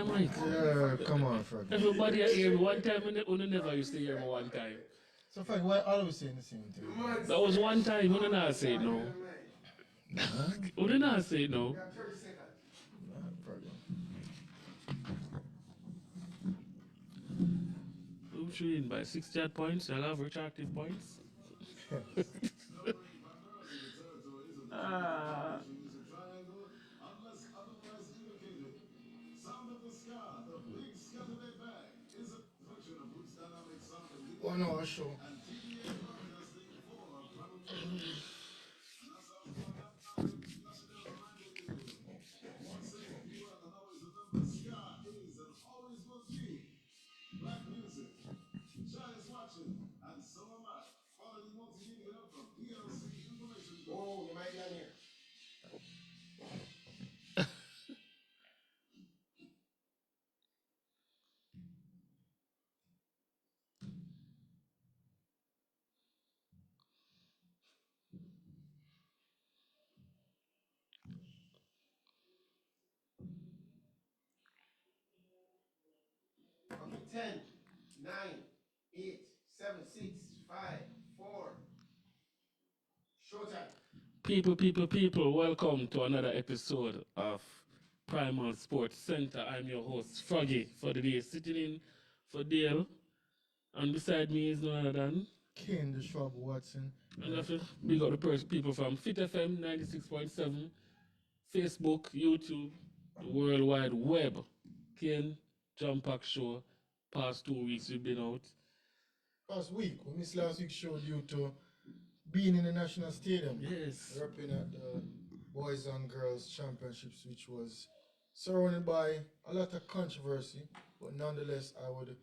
Mike. Yeah, come on, Froggy. Everybody hear me one time, and never used to hear me one time. So, Froggy, why always saying the same thing? That was one time, you not say it no. Nah, You not say it no. nah, Froggy. I'm shooting by 60 odd points, I'll have retractive points. Ah, One hour show. Oh, you might be on here. 10, 9, 8, 7, 6, 5, 4. Showtime. people, welcome to another episode of Primal Sports Center. I'm your host, Froggy, for the day, sitting in for Dale, and beside me is none other than. King the Shrub Watson. And I feel big up the people from Fit FM 96.7, Facebook, YouTube, the World Wide Web. Ken, Jump Pack Show. Past 2 weeks we've been out. Last week, we missed last week's show due to being in the National Stadium. Yes. Repping at the Boys and Girls Championships, which was surrounded by a lot of controversy, but nonetheless, I would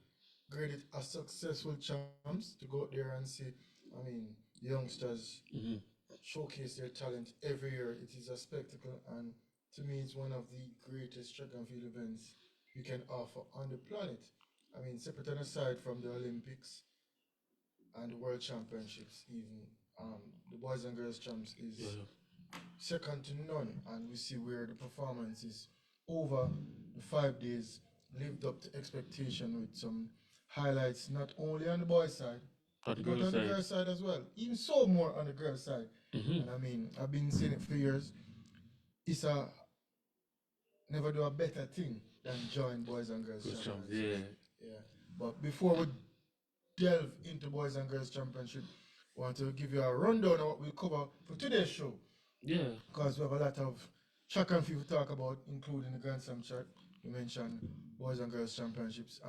grade it a successful chance to go out there and see, the youngsters showcase their talent every year. It is a spectacle, and to me, it's one of the greatest track and field events you can offer on the planet. Separate and aside from the Olympics and the World Championships, even the Boys and Girls Champs is second to none, and we see where the performances over the 5 days lived up to expectation with some highlights not only on the boys' side, On the but girl on the side. girls' side as well. Even so more on the girls' side. And I've been saying it for years. It's a never do a better thing than join Boys and Girls Good job, Championships. yeah. Yeah. But before we delve into Boys and Girls Championship, I want to give you a rundown of what we cover for today's show. Yeah. Because we have a lot of track and field to talk about, including the Grand Slam track. We mentioned Boys and Girls Championships.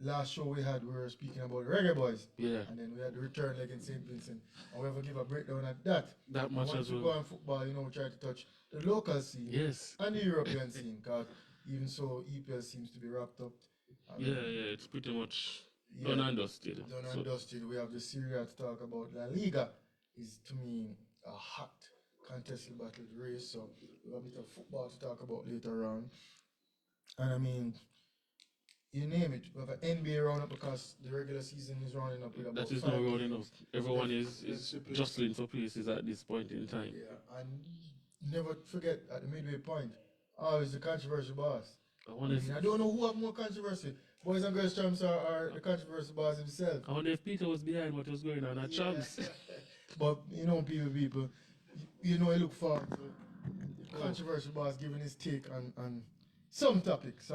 Last show we were speaking about Reggae Boyz. Yeah. And then we had the return leg in St. Vincent. And we have to give a breakdown at that. That And much once as we well. go on football, we try to touch the local scene Yes. and the European scene. Because even so, EPL seems to be wrapped up. Yeah, it's pretty much done and dusted. Done and dusted. We have the Serie A to talk about. La Liga is, to me, a hot contested battle race. So we have a bit of football to talk about later on. And you name it. We have an NBA roundup because the regular season is rounding up with about That is 5 not rounding up. games. Everyone Left is to play. jostling for places at this point in time. Yeah, and never forget at the midway point, always the controversy boss. I wonder if I don't know who have more controversy. Boys and girls champs are the controversy boss himself. I wonder if Peter was behind what was going on at Champs. But people, you look forward to the controversial boss giving his take on some topics.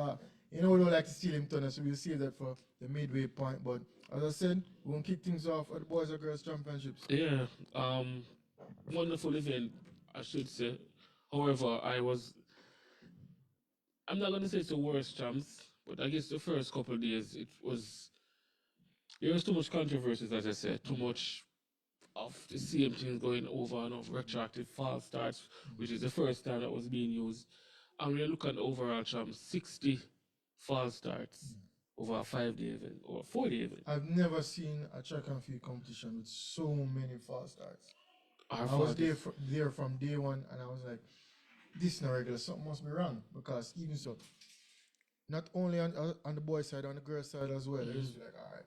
We don't like to steal him thunder, so we'll save that for the midway point. But as I said, we're gonna kick things off at the Boys and Girls Championships. Yeah. Wonderful event, I should say. However, I'm not gonna say it's the worst Champs, but I guess the first couple of days there was too much controversies, as I said, too much of the same things going over and over, retroactive false starts, which is the first time that was being used. And when you look at the overall champ, 60 false starts over a 5-day event or a 4-day event. I've never seen a track and field competition with so many false starts. I was there from day one, and I was like, this is not regular, something must be wrong. Because even so, not only on the boy side, on the girl side as well, it's like, all right,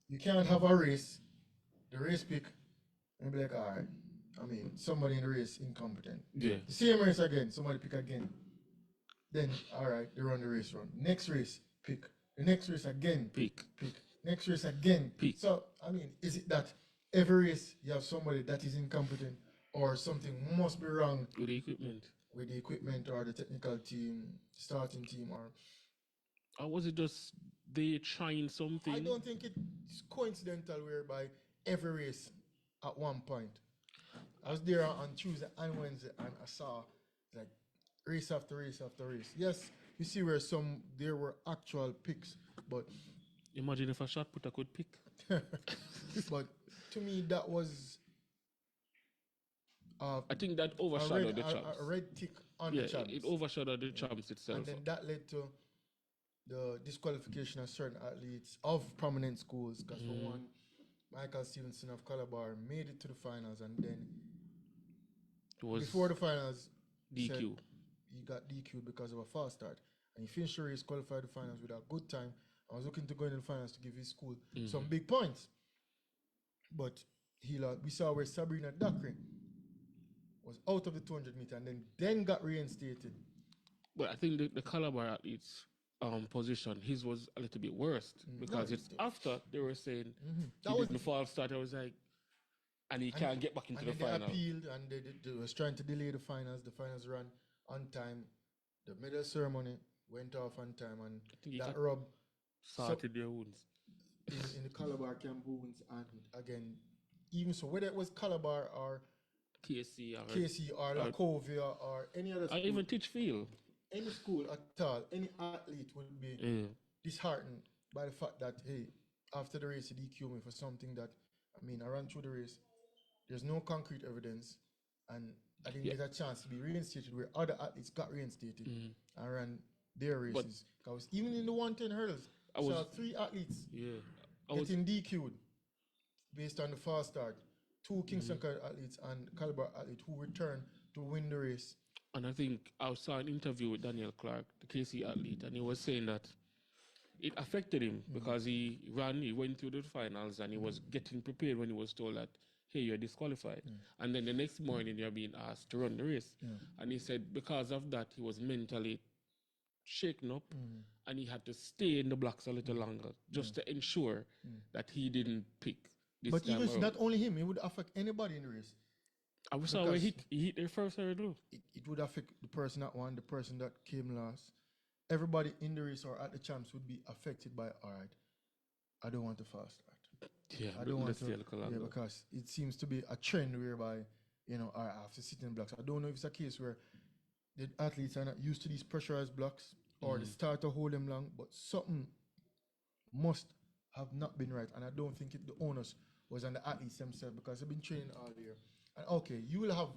you can't have a race, the race pick, and be like, all right, somebody in the race incompetent. Yeah. The same race again, somebody pick again. Then, all right, they run the race run. Next race, pick. The next race again, Pick. pick. Next race again, Pick. So, I mean, is it that every race you have somebody that is incompetent or something must be wrong With the equipment. with the equipment or the technical team, starting team, Or was it just they trying something? I don't think it's coincidental whereby every race at one point. I was there on Tuesday and Wednesday and I saw like race after race after race. Yes, you see where there were actual picks, but Imagine if a shot putter could pick. but to me that was I think that a overshadowed the champs. a red tick on Yeah, the champs. it overshadowed the champs itself. And then that led to the disqualification of certain athletes of prominent schools. Because for one, Michael Stevenson of Calabar made it to the finals, and then It was before the finals, DQ. said he got DQ'd because of a false start, and he finished the race, qualified the finals with a good time. I was looking to go into the finals to give his school some big points, but we saw where Sabrina Dakri was out of the 200 meter and then got reinstated. But I think the Calabar athletes position, his was a little bit worse because No, it's after they were saying That he was- didn't fall start. I was like, and he can't get back into And the then they final. appealed and they was trying to delay the finals. The finals ran on time. The medal ceremony went off on time, and think he that got rub Started their wounds. in the Calabar camp wounds. And again, even so, whether it was Calabar or KC or KC or Lacovia or any other I school, even teach field. any school at all, any athlete would be Yeah. disheartened by the fact that, hey, after the race, he DQ me for something that, I mean, I ran through the race. There's no concrete evidence, and I didn't get a chance to be reinstated where other athletes got reinstated and ran their races. Because even in the 110 hurdles, I saw 3 athletes getting DQ'd based on the fast start. 2 Kingston athletes and Calabar athlete who returned to win the race. And I think I saw an interview with Daniel Clark, the KC athlete, and he was saying that it affected him because he went through the finals, and he was getting prepared when he was told that, hey, you're disqualified. And then the next morning, you're being asked to run the race. And he said because of that, he was mentally shaken up, and he had to stay in the blocks a little longer just to ensure that he didn't pick this But time even around. not only him, it would affect anybody in the race. I was where he hit their first hurdle. It would affect the person that won, the person that came last. Everybody in the race or at the champs would be affected by, all right, I don't want to fast start. Yeah, I don't want to, stay a little longer. because it seems to be a trend whereby, I have to sit in blocks. I don't know if it's a case where the athletes are not used to these pressurized blocks or the starter hold them long, but something must have not been right. And I don't think the onus was on the athletes themselves because they've been training all year. And okay, you will have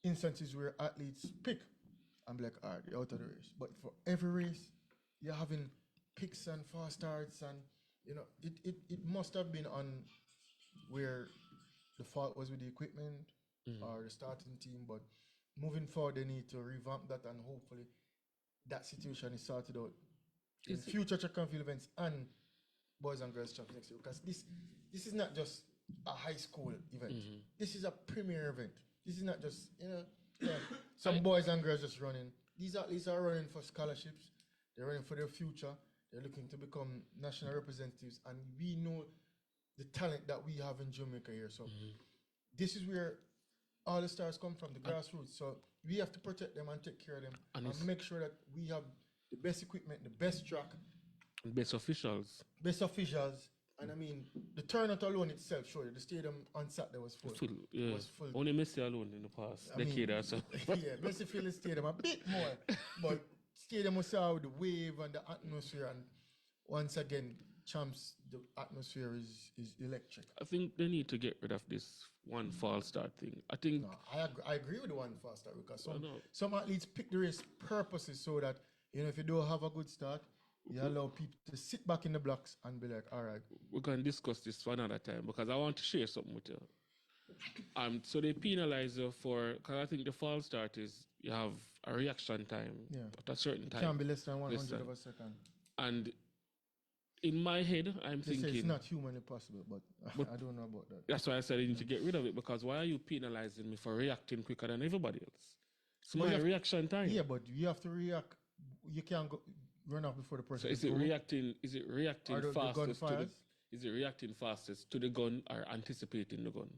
instances where athletes pick and be like, all right, you're out of the race. But for every race, you're having picks and fast starts, and it must have been on where the fault was with the equipment or the starting team. But moving forward, they need to revamp that, and hopefully that situation is sorted out in future track and field events and boys and girls champs next year. Because this is not just a high school event. This is a premier event. This is not just some boys and girls just running. These athletes are running for scholarships. They're running for their future. They're looking to become national representatives, and we know the talent that we have in Jamaica here. So this is where all the stars come from, the grassroots. So we have to protect them and take care of them and make sure that we have the best equipment, the best track, best officials. And I mean, the turnout alone itself showed you the stadium on Saturday was full. Was full. Only Messi alone in the past decade or so. Yeah, Messi filled the stadium a bit more, but stadium was out the wave and the atmosphere. And once again, champs, the atmosphere is electric. I think they need to get rid of this one false start thing. I think. No, I agree with the one fast start because some athletes pick the race purposes so that if you don't have a good start, you allow people to sit back in the blocks and be like, all right. We're going to discuss this for another time because I want to share something with you. So they penalize you because I think the false start is you have a reaction time at a certain time. It can't be less than 100 of a second. And in my head, I'm thinking. It's not humanly possible, but I don't know about that. That's why I said I need to get rid of it, because why are you penalizing me for reacting quicker than everybody else? It's my reaction time. Yeah, but you have to react You can't go run off before the person. So is it go. reacting? Is it Or reacting the gun fastest to the? fires? Is it reacting fastest to the gun or anticipating the gun?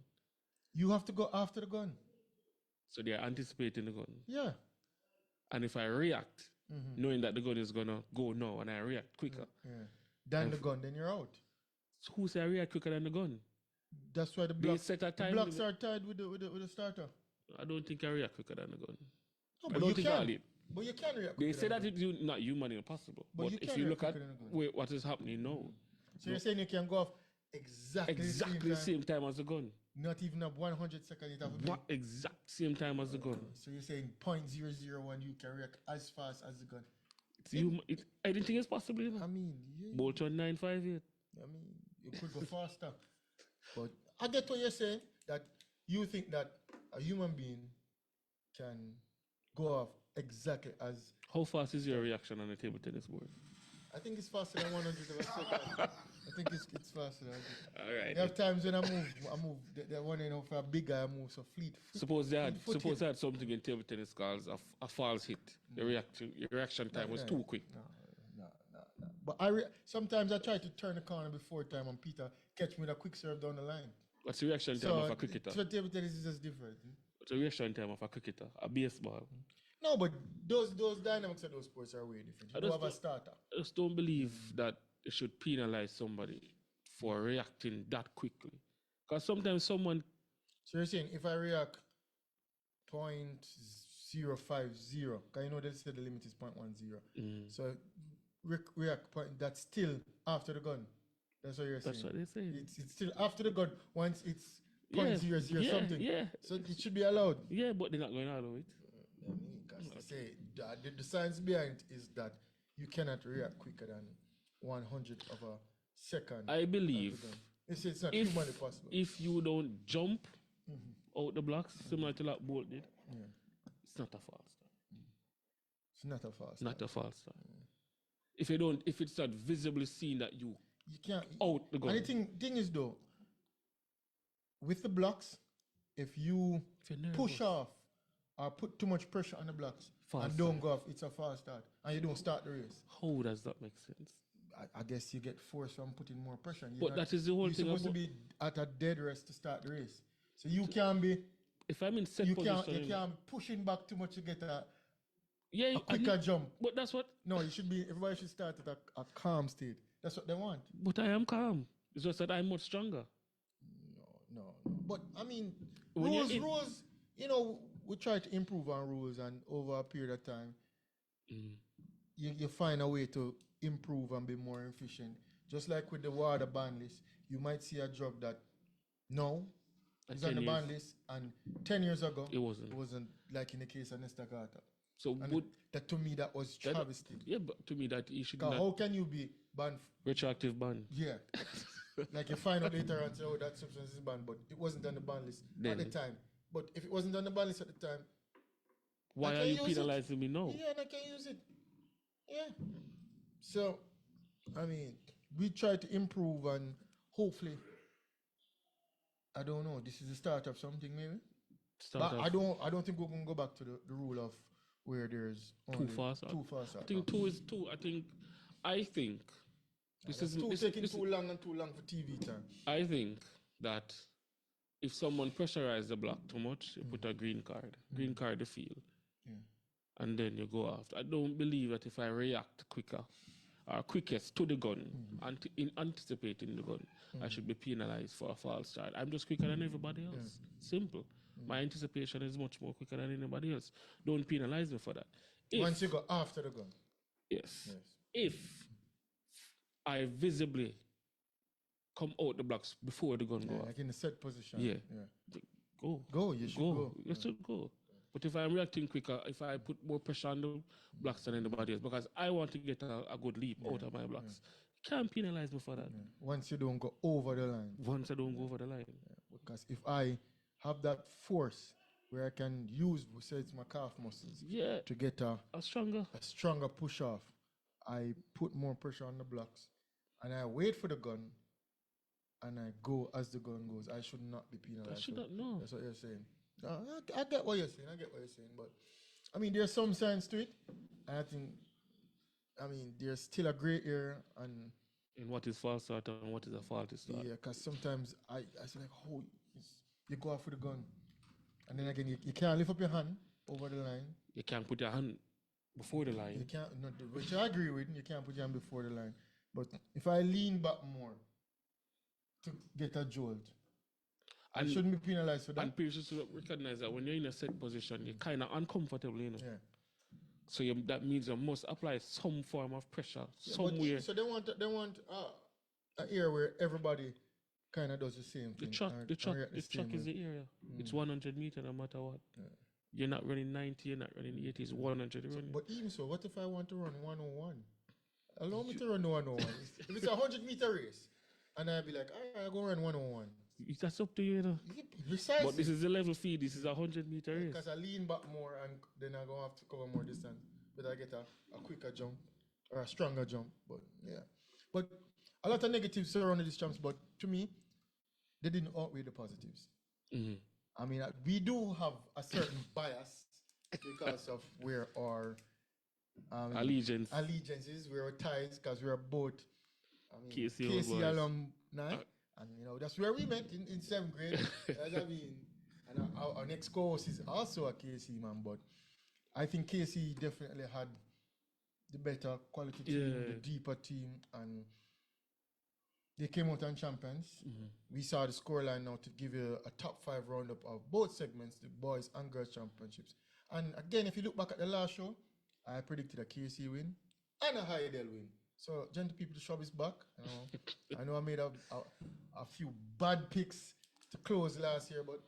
You have to go after the gun. So they are anticipating the gun. Yeah. And if I react, knowing that the gun is gonna go now, and I react quicker, Than the gun, then you're out. so who say I react quicker than the gun? That's why the They blocks, set a the time blocks limit. are tied with the starter. I don't think I react quicker than the gun. No, I but don't you think can. I did. But you can react. They quicker say than that it's not humanly impossible. But But you if can you react look at quicker than a gun. what is happening now, So you're saying you can go off exactly exactly same time as the gun. Not even up 100 seconds. It have to be. What exact same time as the gun? So you're saying 0.001 you can react as fast as the gun. Anything is possible, you know. I mean, Bolt on 958. I mean, you could go faster. But I get what you're saying, that you think that a human being can go off exactly as. How fast is your reaction on a table tennis board? I think it's faster than 100 of a second. I think it's faster than that. All right. There are times when I move. The one, for a big guy, I move so fleet. Suppose they had fleet hit. something in table tennis called a false hit. Your reaction time was too quick. No. But sometimes I try to turn the corner before time, and Peter catch me with a quick serve down the line. What's the reaction time of a cricketer? So table tennis is just different. What's the reaction time of a cricketer? A baseball? No, but those dynamics of those sports are way different. You don't have a starter. I just don't believe that it should penalize somebody for reacting that quickly. Because sometimes someone... So you're saying if I react 0.050, because you know they said the limit is 0.10. So react point, that's still after the gun. That's what you're saying. That's what they're saying. It's still after the gun once it's 0.00 something. Yeah. So it should be allowed. Yeah, but they're not going to allow it. I mean, because they say the science behind it is that you cannot react quicker than 100 of a second. I believe it's not humanly possible. If you don't jump out the blocks, similar to like Bolt did, it's not a false start. It's not a false start. Not a false start. If it's not visibly seen that you can't out the gun. And the thing is though, with the blocks, if you push off or put too much pressure on the blocks and don't go off, it's a false start, and you don't start the race. How does that make sense? I guess you get forced from putting more pressure. That is the whole thing. You're supposed to be at a dead rest to start the race, so you can be. If I'm in set position, you can't be pushing back too much to get a quicker jump. But that's what. No, you should be. Everybody should start at a calm state. That's what they want. But I am calm. It's just that I'm much stronger. No. But I mean, rules. You know, we try to improve on rules, and over a period of time, you find a way to improve and be more efficient. Just like with the water ban list, you might see a drug that is on the ban list, and 10 years ago it wasn't. It wasn't, like in the case of Nesta Carter. So that to me that was travesty. Yeah, but to me that you should not. How can you be banned? Retroactive ban. Yeah. Like you find out later and say, oh, that substance is banned, but it wasn't on the ban list at the time. But if it wasn't on the ban list at the time, why are you penalizing me now? Yeah, and I can use it. Yeah. So, I mean, we try to improve, and hopefully, I don't know, this is the start of something maybe. I don't think we're gonna go back to the rule of where there's too fast. I think two is two. I think this is taking too long for TV time. I think that if someone pressurizes the block too much, you put a green card the field, and then you go after. I don't believe that if I react quicker or quickest to the gun, in anticipating the gun, I should be penalized for a false start. I'm just quicker than everybody else. Simple. My anticipation is much more quicker than anybody else. Don't penalize me for that. Once you go after the gun. Yes. If I visibly come out the blocks before the gun goes off. Like in a set position. Go. You should go. You should go. But if I'm reacting quicker, if I put more pressure on the blocks than anybody else, because I want to get a good leap out of my blocks, you can't penalize me for that. Once you don't go over the line. Because if I have that force where I can use, say it's my calf muscles, to get a stronger push off, I put more pressure on the blocks, and I wait for the gun, and I go as the gun goes. I should not be penalized. I should not know. That's what you're saying. I get what you're saying. But I mean, there's some science to it, and I think I mean, there's still a gray area, and And what is false start and what is a faulty start? yeah, because sometimes I say like, oh, you go off with a gun, and then again you can't lift up your hand over the line. You can't put your hand before the You line. can't, no, which I agree with. You can't put your hand before the line. But if I lean back more to get a jolt, I And shouldn't be penalized for that. and people should recognize that when you're in a set position, you're kind of uncomfortable, you know. Yeah. So that means you must apply some form of pressure Yeah, somewhere. so they want an area where everybody kind of does the same The thing. track, or- the or track, react the track same is way. the area. It's 100 meter no matter what. Yeah. You're not running 90, you're not running 80, it's 100 running. But even so, what if I want to run 101? Allow me to run 101. If it's a 100-meter race, and I'll be like, all right, I'll go run 101. That's up to you, you know. Precisely. But this is the level feed. This is a 100-meter race. Because I lean back more and then I'm going to have to cover more distance. But I get a quicker jump or a stronger jump. But yeah. But a lot of negatives surrounding these jumps, but to me, they didn't outweigh the positives. Mm-hmm. I mean, we do have a certain bias because of where our allegiances, where our ties, because we are both KC alumni. And that's where we met in 7th grade. And our next co-host is also a KC man, but I think KC definitely had the better quality team, the deeper team, and they came out on champions. Mm-hmm. We saw the scoreline now to give you a top 5 roundup of both segments, the boys and girls championships. And again, if you look back at the last show, I predicted a KC win and a Hydel win. So, gentle people, the shop is back. I know I made a few bad picks to close last year, but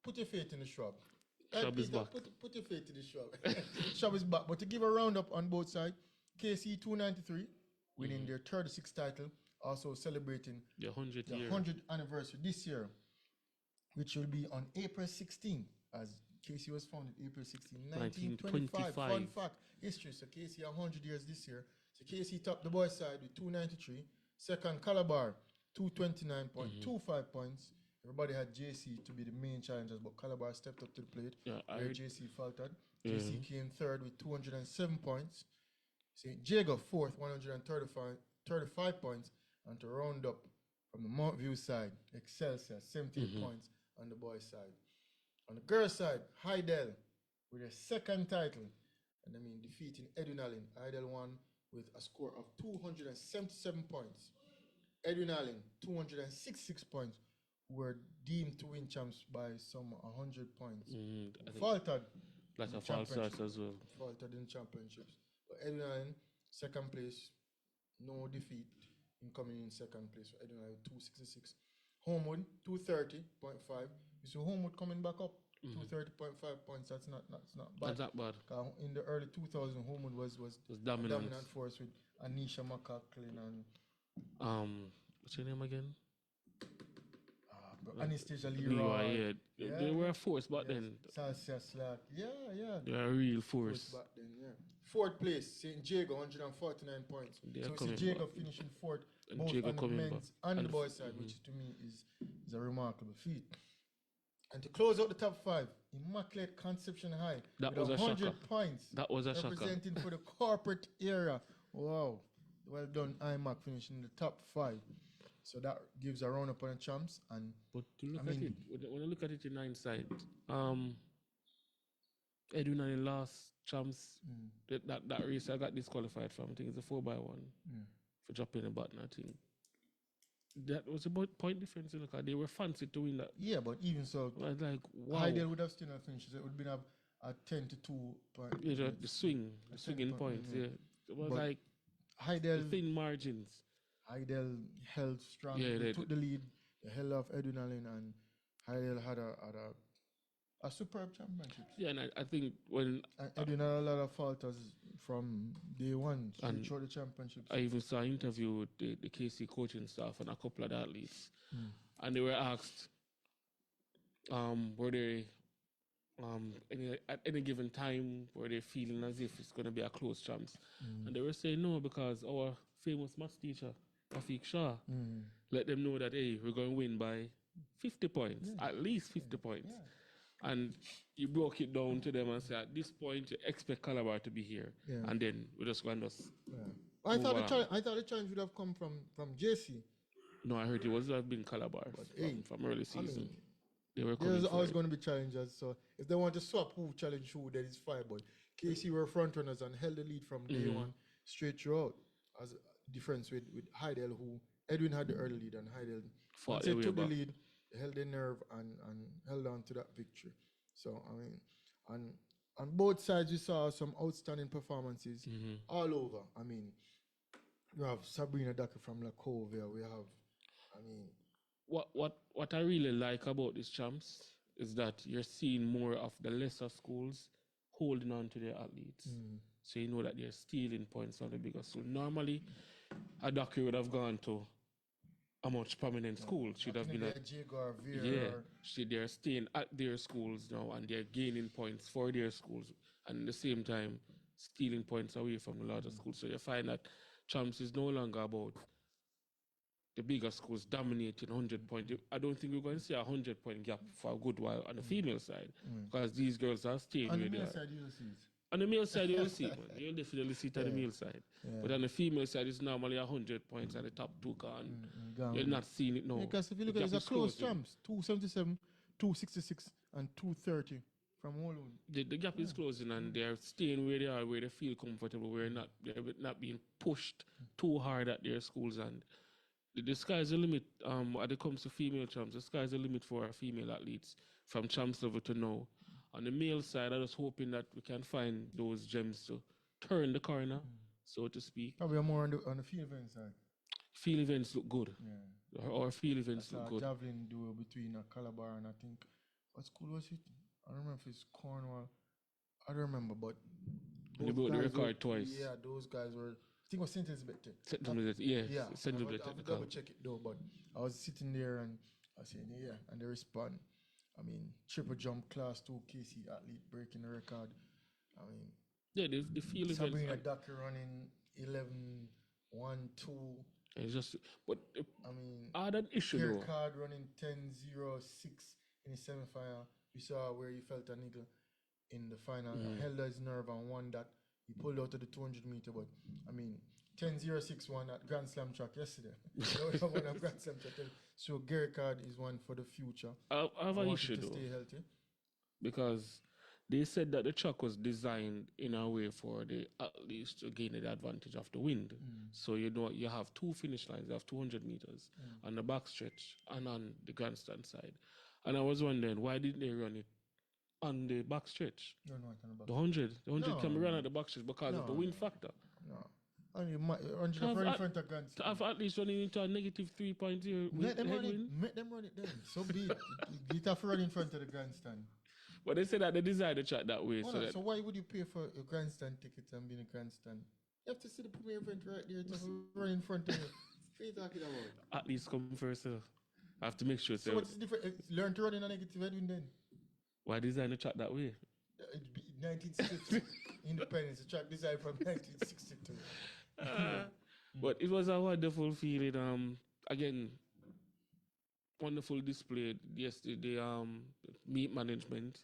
put your faith in the shrub. Shop is back. Put your faith in the shrub. Shop is back. But to give a roundup on both sides, KC 293 winning their 36th title, also celebrating the 100th anniversary this year, which will be on April 16th, as KC was founded April 16, 1925. Fun fact, history. So KC 100 years this year. So KC topped the boys' side with 293. Second, Calabar, 229.25 points. Everybody had JC to be the main challengers, but Calabar stepped up to the plate where JC faltered. JC came third with 207 points. St. Jago fourth, 135 points. And to round up from the Mount View side, Excelsior, 78 points on the boys' side. On the girls' side, Hydel with their second title, and defeating Edwin Allen. Hydel won with a score of 277 points. Edwin Allen, 266 points, were deemed to win champs by some 100 points. Faltered. That's a false start as well. Faltered in championships. But Edwin Allen, second place, no defeat in coming in second place for Edwin Allen, 266. Homewood, 230.5. You see Homewood coming back up, 230.5 points. That's not bad. That's not bad. In the early 2000s, Homewood was dominant force with Anisha McCaulin and what's your name again? Anastasia Leroy. Yeah. They were a force back then. Salsia Slack. Yeah. They are a real force. Back then, yeah. Fourth place, St. Jago, 149 points. So St. Jago finishing fourth, both on the men's and the boys' side, which to me is a remarkable feat. And to close out the top 5, Immaculate Conception High. That was a 100 shocker. points. That was a shocker. Representing for the corporate era. Wow. Well done, IMAC finishing in the top 5. So that gives a round up on the champs. But to look at it, when I look at it in hindsight, Edwin and the last champs, that race I got disqualified from, I think it's a 4x1 for dropping the button, I think. That was about point difference, you know, because they were fancy to win that. Yeah, but even so, like, wow. Hydel would have still not finished. It would have been a 10-2 point. Yeah, the swinging points, yeah. It was like Hydel, thin margins. Hydel held strong. Yeah, they took the lead. They held off Edwin Allen, and Hydel had a superb championship. Yeah, and I think when Edwin had a lot of falters from day one through the championships. I even saw an interview with the KC coaching staff and a couple of the athletes, and they were asked, were they at any given time were they feeling as if it's going to be a close champs, and they were saying no, because our famous maths teacher Rafiq Shah let them know that, hey, we're going to win by 50 points, at least 50 points. And you broke it down to them and said, at this point, you expect Calabar to be here. Yeah. And then we're just going to just Yeah. I move thought along. I thought the challenge would have come from JC. No, I heard it was have been Calabar from early season. I mean, they were coming there's for always it. going to be challenges. So if they want to swap who challenge who, then it's fine. But KC were front runners and held the lead from day one straight throughout. As a difference with Heidel, who Edwin had the early lead and Heidel Fought once they their way took the back. lead, they held their nerve and held on to that victory. So I mean, and on both sides we saw some outstanding performances all over. I mean, we have Sabrina Daka from Lakovia. We have, I mean, What I really like about these champs is that you're seeing more of the lesser schools holding on to their athletes. So you know that they're stealing points from the bigger school. Normally, a doctor would have gone to a much prominent school. Should have been they're staying at their schools now and they're gaining points for their schools and at the same time stealing points away from the larger schools. So you find that champs is no longer about the bigger schools dominating 100 points. I don't think we're going to see a 100-point gap for a good while on the female side because these girls are staying where they are. side, you'll see it. On the male side, you'll see it, man. You'll definitely see it on the male side. Yeah. But on the female side, it's normally 100 points at the top two can. You're not seeing it now. Because if you look at it, it's a close champs. 277, 266, and 230 from all on. The gap is closing and they're staying where they are, where they feel comfortable, where they're not being pushed too hard at their schools. And the sky's the limit when it comes to female champs. The sky's the limit for our female athletes from champs level to now. On the male side, I'm just hoping that we can find those gems to turn the corner, so to speak. Probably more on the field event side. Field events look good. Yeah. Our field events look good. Javelin duel between Calabar and I think, what school was it? I don't remember if it's Cornwall. I don't remember, but They broke the record twice. Yeah, those guys were, I think it was St. Elizabeth. St. Elizabeth, yeah. St. I'll Elizabeth. double check it though, but I was sitting there and I was saying, yeah, and they respond. I mean, triple jump class 2 KC athlete breaking the record. I mean, yeah, the field events. Sabrina Daka running 11, 1, 2. It's just, but I mean, I had an issue though. Card running 10, 0, 6 in the semi-final. We saw where he felt a niggle in the final. Held his nerve and won that. He pulled out of the 200 meter, but I mean, 10-0-6 won at Grand Slam track yesterday. Won at Grand Slam track. So Gary Card is one for the future. I have an issue to though. Stay healthy. Because they said that the track was designed in a way for the athletes to gain the advantage of the wind. So you know you have 2 finish lines, you have 200 meters on the backstretch and on the grandstand side. And I was wondering why didn't they run it on the backstretch? The 100 can be run at the backstretch because of the wind factor. No. I mean, 100 run in front of grandstand. To have at least running into a negative 3.0 Make them run it then. So be it. You have to run in front of the grandstand. But they said that they designed the track that way. So why would you pay for a grandstand ticket and be in a grandstand? You have to see the premier event right there to run in front of you. What are you talking about? At least come first. I have to make sure. So what's the difference? Learn to run in a negative headwind then. Why design the track that way? 1962 Independence, the track designed from 1962. But it was a wonderful feeling. Again, wonderful display. Yesterday, meet management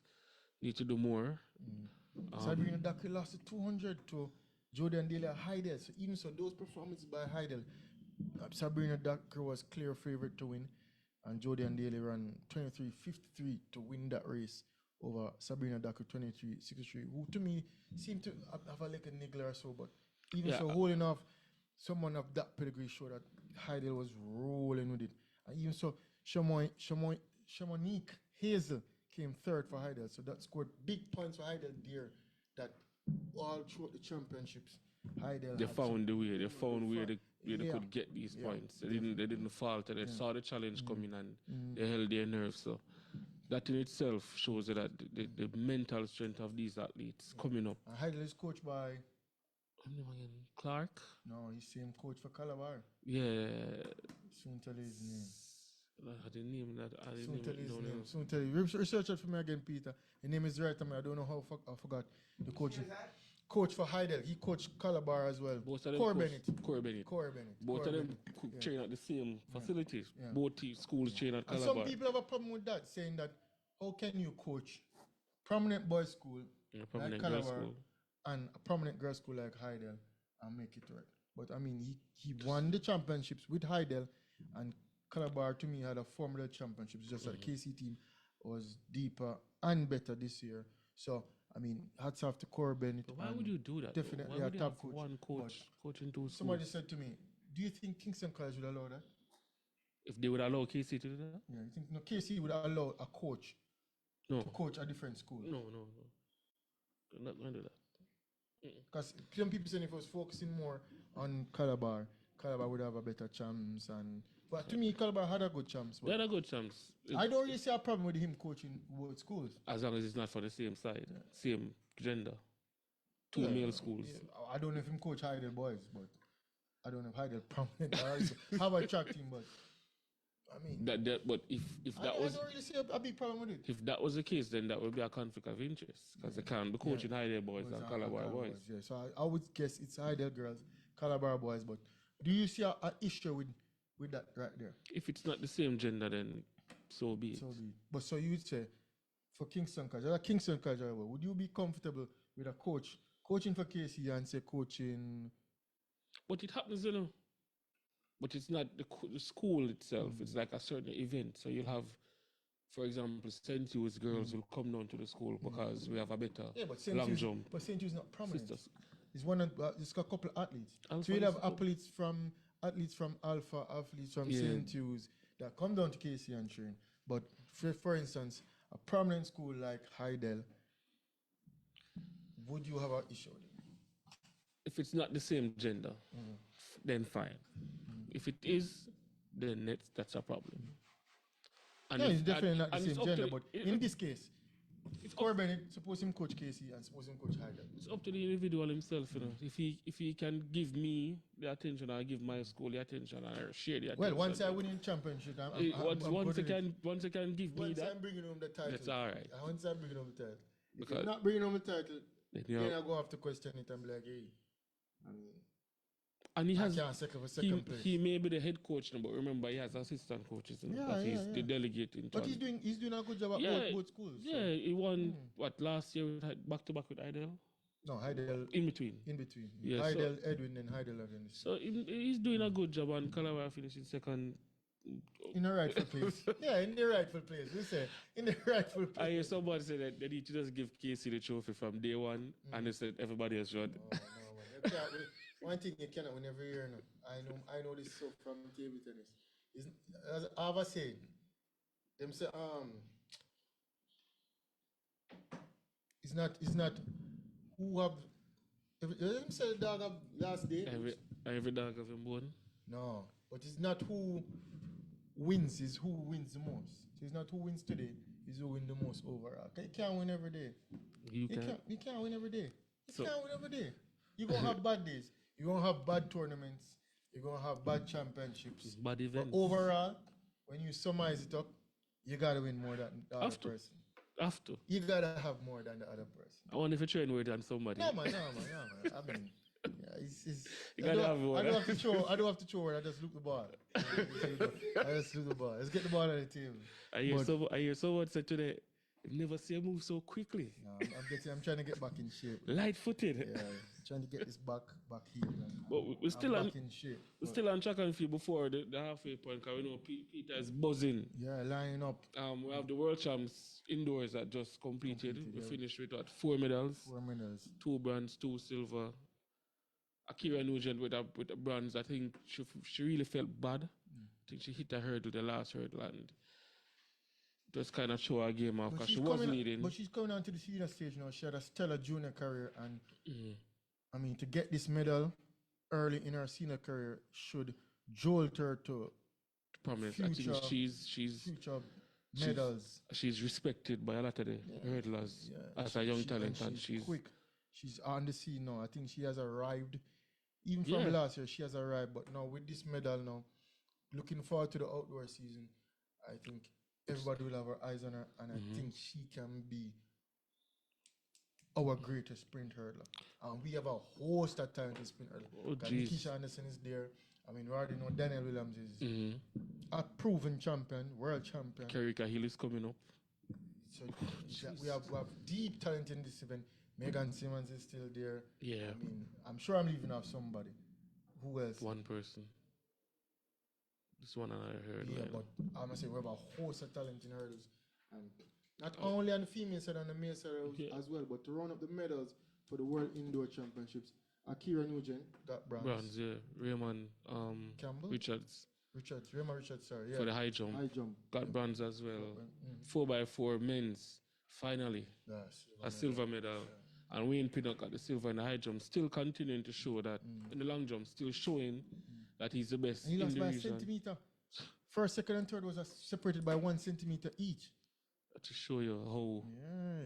need to do more. Sabrina Daka lost to 200 to Jody and Daly Heidel. So even so, those performances by Heidel, Sabrina Daka was clear favorite to win, and Jody and Daly ran 23:53 to win that race over Sabrina Daka 23:63, who to me seemed to have a little niggler or so, but even so, holding off someone of that pedigree showed that Heidel was rolling with it. And even so, Shamonique Hazel came third for Heidel, so that scored big points for Heidel there. That all throughout the championships, Heidel they found the way. They found where they could get these points. They didn't falter. They saw the challenge coming and they held their nerve. So that in itself shows that the mental strength of these athletes coming up. Heidel is coached by Clark. No, he's same coach for Calabar. Yeah. Soon tell his name. I didn't name that. Soon tell you. Research it for me again, Peter. His name is right. I don't know how I forgot the coach. Coach for Heidel. He coached Calabar as well. Both of them Corey Bennett. Both of them train at the same facilities. Both schools train at Calabar. And some people have a problem with that, saying that how can you coach prominent boys school In a like prominent girls' Calabar school. and a prominent girls school like Heidel and make it work? But I mean, he won the championships with Heidel, and Calabar to me had a formula championships. Just that KC team was deeper and better this year. So I mean, hats off to Corey Bennett. But why and would you do that? though? Definitely Why a would you top have coach. one coach coaching two Somebody schools? said to me, "Do you think Kingston College would allow that? If they would allow KC to do that? Yeah, you think no KC would allow a coach No. to coach a different school? No. They're not going to do that. Because some people saying if it was focusing more on Calabar, Calabar would have a better chance. But to me, Calabar had a good chance. They had a good chance. I don't really see a problem with him coaching both schools. As long as it's not for the same side, same gender. Two Yeah, male schools. yeah. I don't know if him coach Heidel boys, but I don't know if Heidel prominent or also have a track team, but I mean, But if that I was don't really see a big problem with it. if that was the case, then that would be a conflict of interest because they can't be coaching Heidel boys Boys and Calabar boys. Yeah, so I would guess it's Heidel girls, Calabar boys, but do you see an issue with that right there? If it's not the same gender, then so be it. But so you would say for Kingston College, Kingston College, would you be comfortable with a coach coaching for KC and say coaching? But it happens, you know. But it's not the school itself. It's like a certain event. So you'll have, for example, St. Hugh's girls will come down to the school because we have a better But St. long Hugh's, jump. but St. Hugh's not prominent. Sisters. It's one of it's got a couple of athletes. Alpha So you'll have is a athletes from Alpha, athletes from Yeah. St. Hugh's that come down to KC and train. But for instance, a prominent school like Heidel, would you have an issue with it? If it's not the same gender, then fine. If it is, then that's a problem. And Yeah, if- it's definitely and- not the and it's same up gender, to- but it- in this case, it's Corey up, Bennett, suppose him coach KC and suppose him coach Heidel. it's up to the individual himself, you know. If he can give me the attention, I give my school the attention, I share the attention. Well, once I win in championship, I'm once good he with it. can give me Once that, I'm bringing home the title, that's all right. Once I'm bringing home the title, if Because- you're not bringing home the title, then you then know, I go have to question it and be like, hey, and he I has can't second for second place. he may be the head coach now, but remember he has assistant coaches, you know, Yeah, that yeah, he's yeah. the delegating. But he's doing a good job at Yeah, both schools. so- Yeah, he won what last year back to back with Idel No, Heidel in between. in between. Yeah, Heidel, Edwin, and Heidel again. So he's doing a good job, and Calabar finishing second. In the rightful place. Yeah, in the rightful place. We say in the rightful I place. hear somebody say that they need to just give KC the trophy from day one, and they said everybody else should. No, man. You can't win. One thing you cannot win every year. No. I know this so from table tennis. Is as Ava said, them say it's not who have them say the dog have last day. Every dog have a bone. No, but it's not who wins, it's who wins the most. So it's not who wins today, it's who wins the most overall. You can't win every day. You can. You can't win every day. You So- can't win every day. You're gonna have bad days. You're gonna have bad tournaments. You're gonna have bad championships. Bad But events. overall, when you summarize it up, you gotta win more than the other Have to. person. Have to. You gotta have more than the other person. I wonder if you train more than somebody. No man. I mean, yeah, it's You gotta have more. I don't have to throw. I don't have to throw it. I just look the ball. I just look the ball. Let's get the ball on the table. I hear But- someone said today, "You never see a move so quickly. No, I'm trying to get back in shape. Light-footed." Yeah, trying to get this back here. But we're still I'm on. back in shape. We're but- still on track and field before the halfway point, because we know Peter is buzzing. Yeah, lining up We have the world champs indoors that just completed. We yeah. finished with what, 4 medals, 4 minutes. 2 bronze, 2 silver. Akira Nugent with a bronze. I think she really felt bad. I think she hit a hurdle, the last hurdle, and just kind of show her game off because she was leading. But she's coming on to the senior stage now. She had a stellar junior career, and Mhm. I mean, to get this medal early in her senior career should jolt her to Prominence. I think future- she's future medals. she's respected by a lot of the hurdlers as a young talent, and she's quick. She's on the scene now. I think she has arrived. Even from Yeah. last year, she has arrived. But now with this medal now, looking forward to the outdoor season, I think everybody will have her eyes on her, and I think she can be our greatest sprint hurdler. And we have a host of talented sprint hurdler. Oh, jeez. Keisha Anderson is there. I mean, we already know Daniel Williams is Mhm. a proven champion, world champion. Kerrika Hill is coming up. So we have deep talent in this event. Megan Simmons is still there. Yeah. I mean, I'm sure I'm leaving off somebody. Who else? One person. This one I heard. Yeah, man. but I'm gonna say we have a host of talent in hurdles, and not only on the female side and the male side as well, but to round up the medals for the World Indoor Championships, Akira Nugent got bronze. Bronze, yeah. Raymond Campbell? Raymond Richards, sorry, yeah. For the high jump. Got bronze as well. 4x4 men's, finally. A silver medal. Yeah. And Wayne Pinnock got the silver in the high jump, still continuing to show that in the long jump, still showing that he's the best. And he in lost the by region. a centimeter. First, second, and third was separated by 1 centimeter each. To show you how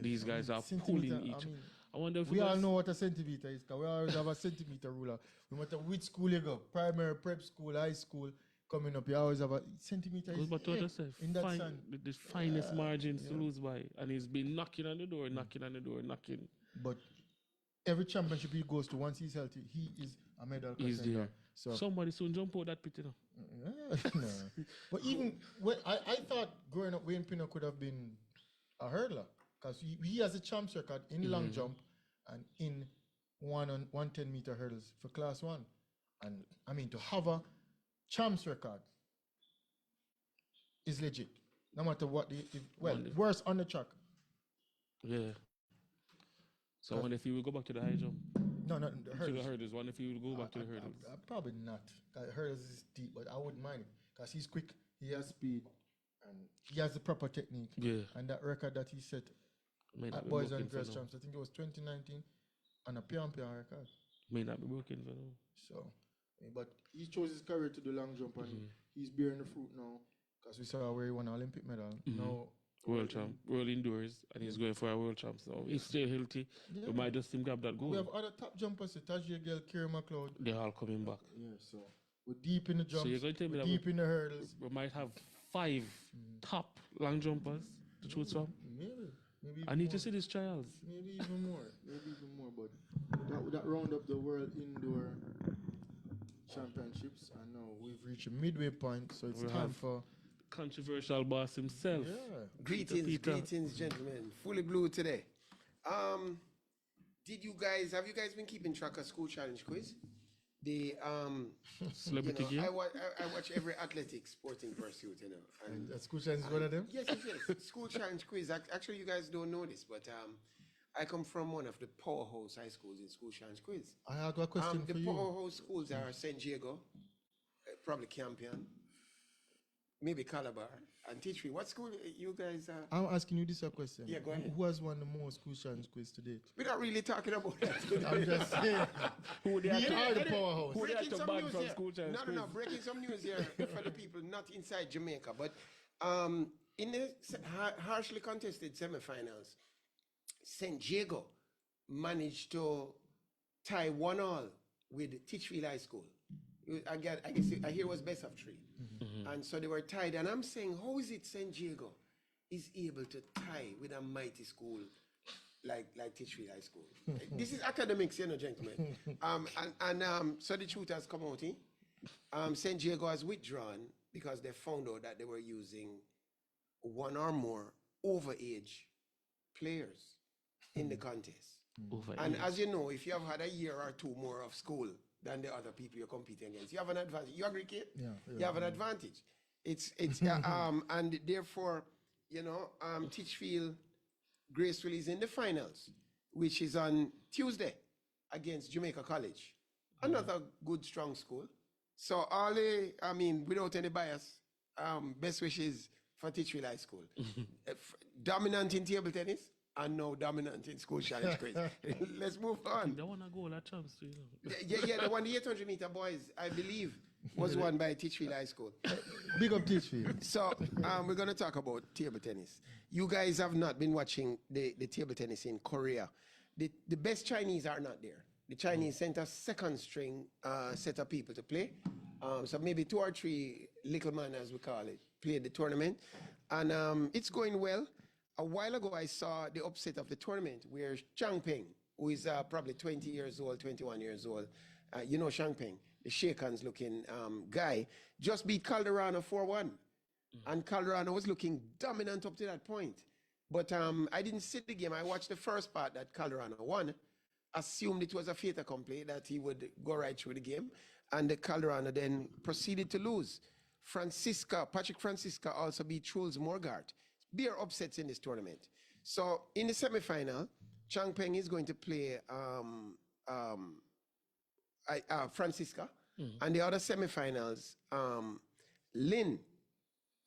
these guys are pulling each. I wonder if we all know what a centimeter is, because we always have a centimeter ruler. No matter which school you go, primary, prep school, high school, coming up, you always have a centimeter. In that sun. The finest margins to lose by. And he's been knocking on the door. But every championship he goes to, once he's healthy, he is a medal contender. He's there. So somebody soon jump out that pit, you know. No. But even when I thought growing up, Wayne Pinnock could have been a hurdler, because he has a champs record in long jump and in 110-meter hurdles for class 1. And I mean, to have a champs record is legit, no matter what. Worse on the track. Yeah. So I wonder if he will go back to the high jump. No, the hurdles. To the hurdles. Wonder if he will go back to the hurdles. Probably not. Hurdles is deep, but I wouldn't mind it, because he's quick, he has speed, and he has the proper technique. Yeah. And that record that he set at Boys and Girls Champs, I think it was 2019, and a pion record. May not be working for now. So, but he chose his career to do long jump, and he's bearing the fruit now, because we saw where he won an Olympic medal. Now, World champ, world indoors, and he's going for a world champ. So he's still healthy. We might just him grab that goal. We have other top jumpers, Tajia Gale, Kieran McLeod. They're all coming back. Yeah, so we're deep in the jumps. So you're going to tell me that deep in the hurdles. We might have 5 top long jumpers to choose from. Maybe. I need to see these trials. Maybe even more. But that round up the World Indoor Championships, and now we've reached a midway point, so it's time for controversial boss himself. Yeah. Greetings, gentlemen. Fully blue today. Have you guys been keeping track of School Challenge Quiz? The Celebrity game? I watch every athletic sporting pursuit, you know. And School Challenge is one of them? Yes. School Challenge Quiz. Actually, you guys don't know this, but I come from one of the powerhouse high schools in School Challenge Quiz. I have a question for you. The powerhouse schools are St. Diego, probably Campion, maybe Calabar, and Teachfield. What school you guys are? I'm asking you this question. Yeah, go ahead. Who has won the most School Challenge Quiz to date? We're not really talking about that. I'm just saying. Who they are the powerhouse. Who they are Breaking to some ban news from here. School Challenge Quiz? No. Breaking some news here for the people not inside Jamaica. But in the harshly contested semifinals, St. Diego managed to tie 1-1 with Teachfield High School. I guess I hear it was best of 3. And so they were tied. And I'm saying, how is it St. Diego is able to tie with a mighty school like Teachfield High School? This is academics, you know, gentlemen. So the truth has come out. St. Diego has withdrawn because they found out that they were using 1 or more overage players in the contest. And as you know, if you have had a year or 2 more of school than the other people you're competing against, you have an advantage. You agree, Kate? Yeah. You have an advantage. It's and therefore, you know, Teachfield gracefully is in the finals, which is on Tuesday against Jamaica College, another good strong school. So without any bias, best wishes for Teachfield High School. Dominant in table tennis, and now dominant in School Challenge Quiz. Let's move on. They want to go that chance too, you know. Yeah, the 800-meter boys, I believe, was won by Teachfield High School. Big up Teachfield. So we're going to talk about table tennis. You guys have not been watching the table tennis in Korea. The best Chinese are not there. The Chinese sent a second string set of people to play. So maybe 2 or 3 little man, as we call it, played the tournament. And it's going well. A while ago, I saw the upset of the tournament where Chang Peng, who is probably 20 years old, 21 years old, you know Chang Peng, the shake hands looking guy, just beat Calderano 4-1. And Calderano was looking dominant up to that point. But I didn't see the game. I watched the first part that Calderano won, assumed it was a fait accompli that he would go right through the game, and the Calderano then proceeded to lose. Patrick Francisca also beat Truls Morgart. Bare upsets in this tournament. So in the semi-final, Chang Peng is going to play Francisca, and the other semi-finals, Lin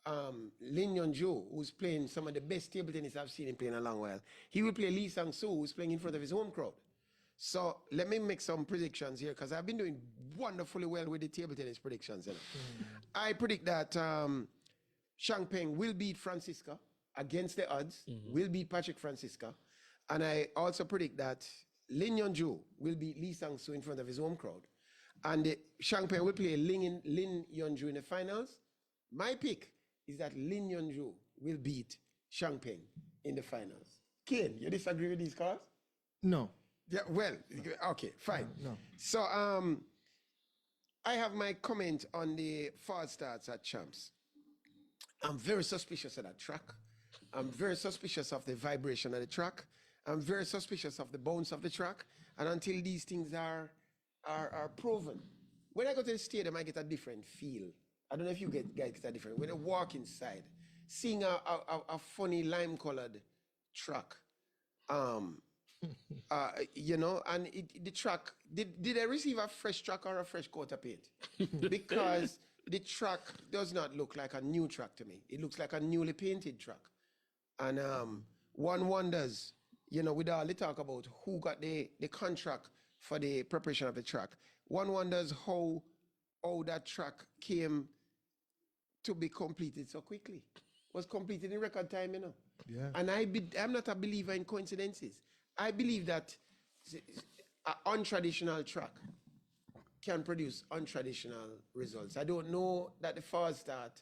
Yonju, who's playing some of the best table tennis I've seen him play in a long while. He will play Lee Sang-soo, who's playing in front of his home crowd. So let me make some predictions here, because I've been doing wonderfully well with the table tennis predictions. You know? I predict that Chang Peng will beat Francisca against the odds, will beat Patrick Francisca. And I also predict that Lin Yonju will beat Lee Sang-soo in front of his home crowd. And Chang Peng will play Lin Yonju in the finals. My pick is that Lin Yonju will beat Chang Peng in the finals. Kane, you disagree with these calls? No. Yeah, well, okay, fine. No. So I have my comment on the false starts at Champs. I'm very suspicious of that track. I'm very suspicious of the vibration of the track. I'm very suspicious of the bounce of the track. And until these things are proven, when I go to the stadium, I get a different feel. I don't know if you guys get a different. When I walk inside, seeing a funny lime-colored track, you know, and the track, did I receive a fresh track or a fresh coat of paint? Because the track does not look like a new track to me. It looks like a newly painted track. And one wonders, you know, with all the talk about who got the contract for the preparation of the track, one wonders how that track came to be completed so quickly. Was completed in record time, you know. Yeah. And I'm not a believer in coincidences. I believe that an untraditional track can produce untraditional results. I don't know that the false start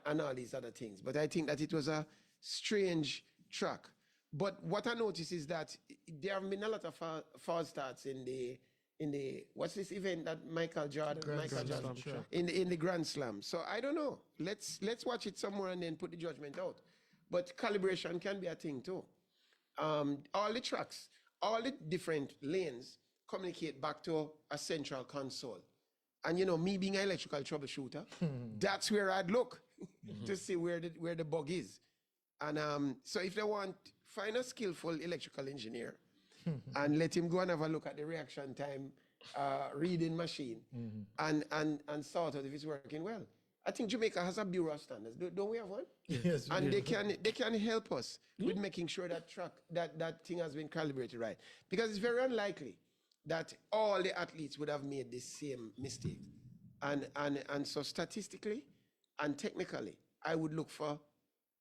and all these other things, but I think that it was a strange track. But what I noticed is that there have been a lot of false starts in the what's this event that Michael Jordan in the Grand Slam. So I don't know. Let's watch it somewhere and then put the judgment out. But calibration can be a thing too. All the tracks, all the different lanes communicate back to a central console. And you know, me being an electrical troubleshooter, that's where I'd look to see where the bug is. And so if they want, find a skillful electrical engineer and let him go and have a look at the reaction time reading machine and sort out if it's working well. I think Jamaica has a bureau of standards. Don't we have one? Yes. And they can help us with making sure that thing has been calibrated right. Because it's very unlikely that all the athletes would have made the same mistake. And so statistically and technically, I would look for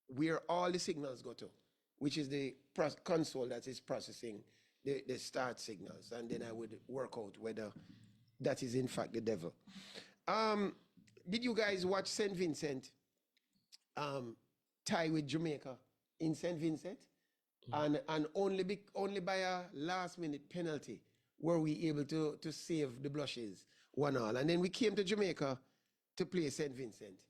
where all the signals go to, which is the console that is processing the start signals. And then I would work out whether that is in fact the devil. Did you guys watch St. Vincent tie with Jamaica in St. Vincent? And only by a last minute penalty were we able to save the blushes 1-1. And then we came to Jamaica to play St. Vincent.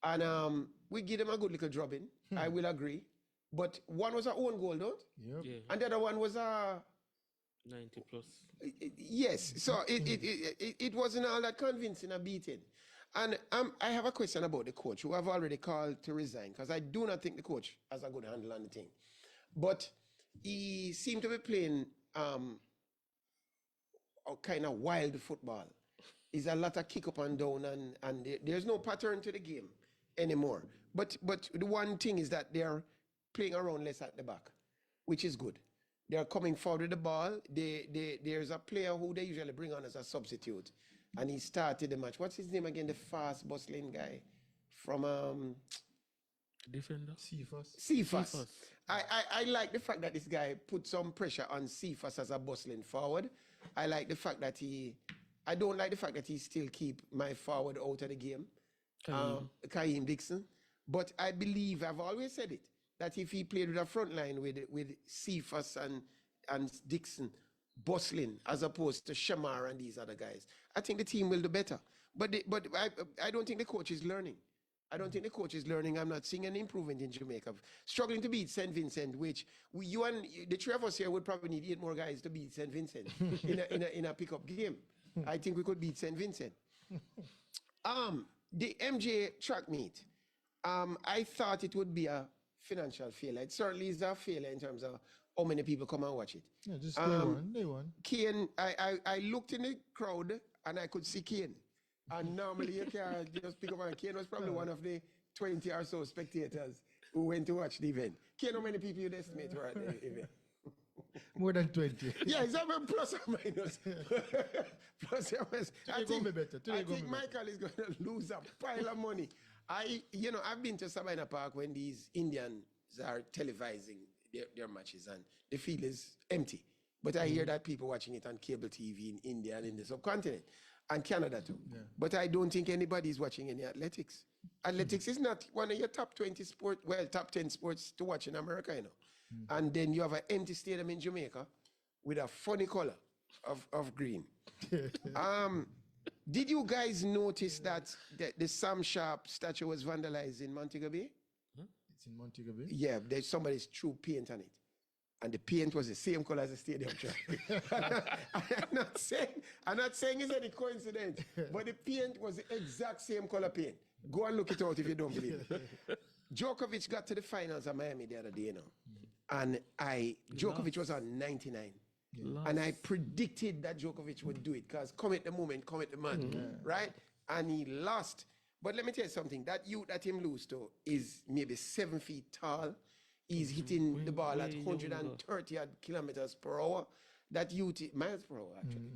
And we give them a good little drubbing, I will agree. But one was our own goal, don't? Yep. Yeah, And the other one was a 90 plus. yes. So it wasn't all that convincing a beating. And I have a question about the coach, who I've already called to resign, because I do not think the coach has a good handle on the thing. But he seemed to be playing a kind of wild football. It's a lot of kick up and down, and there's no pattern to the game anymore. But the one thing is that they're playing around less at the back, which is good. They're coming forward with the ball. There's a player who they usually bring on as a substitute, and he started the match. What's his name again? The fast bustling guy from Defender. Cephas. I like the fact that this guy put some pressure on Cephas as a bustling forward. I like the fact that I don't like the fact that he still keep my forward out of the game, Kaheem Dixon. But I believe, I've always said it, that if he played with a front line with Cephas and Dixon bustling as opposed to Shamar and these other guys, I think the team will do better. But I don't think the coach is learning. I don't think the coach is learning. I'm not seeing any improvement in Jamaica. Struggling to beat St. Vincent, which you and the three of us here would probably need 8 more guys to beat St. Vincent in a pickup game. I think we could beat St. Vincent. The MJ track meet, I thought it would be a financial failure. It certainly is a failure in terms of how many people come and watch it. Yeah, just they won. Kane, I looked in the crowd and I could see Kane. And normally you can't just pick up on Kane was probably one of the 20 or so spectators who went to watch the event. Kane, how many people you'd estimate were at the event? More than 20. Yeah, it's about plus or minus. Plus or minus. I think Michael is going to lose a pile of money. I've been to Sabina Park when these Indians are televising their matches and the field is empty. But I hear that people watching it on cable TV in India and in the subcontinent and Canada too. Yeah. But I don't think anybody is watching any athletics. Athletics is not one of your top 20 sports, top 10 sports to watch in America, And then you have an empty stadium in Jamaica with a funny color of green. Did you guys notice that the Sam Sharp statue was vandalized in Montego Bay? Huh? It's in Montego Bay? Yeah, there's somebody's threw paint on it. And the paint was the same color as the stadium track. I'm not saying it's any coincidence, but the paint was the exact same color paint. Go and look it out if you don't believe it. Djokovic got to the finals of Miami the other day, And Djokovic was on 99. Yeah. And I predicted that Djokovic would do it because come at the moment, come at the man, right? And he lost. But let me tell you something. That youth that him lose to is maybe 7 feet tall. He's hitting the ball at 130 kilometers per hour. That youth, miles per hour actually.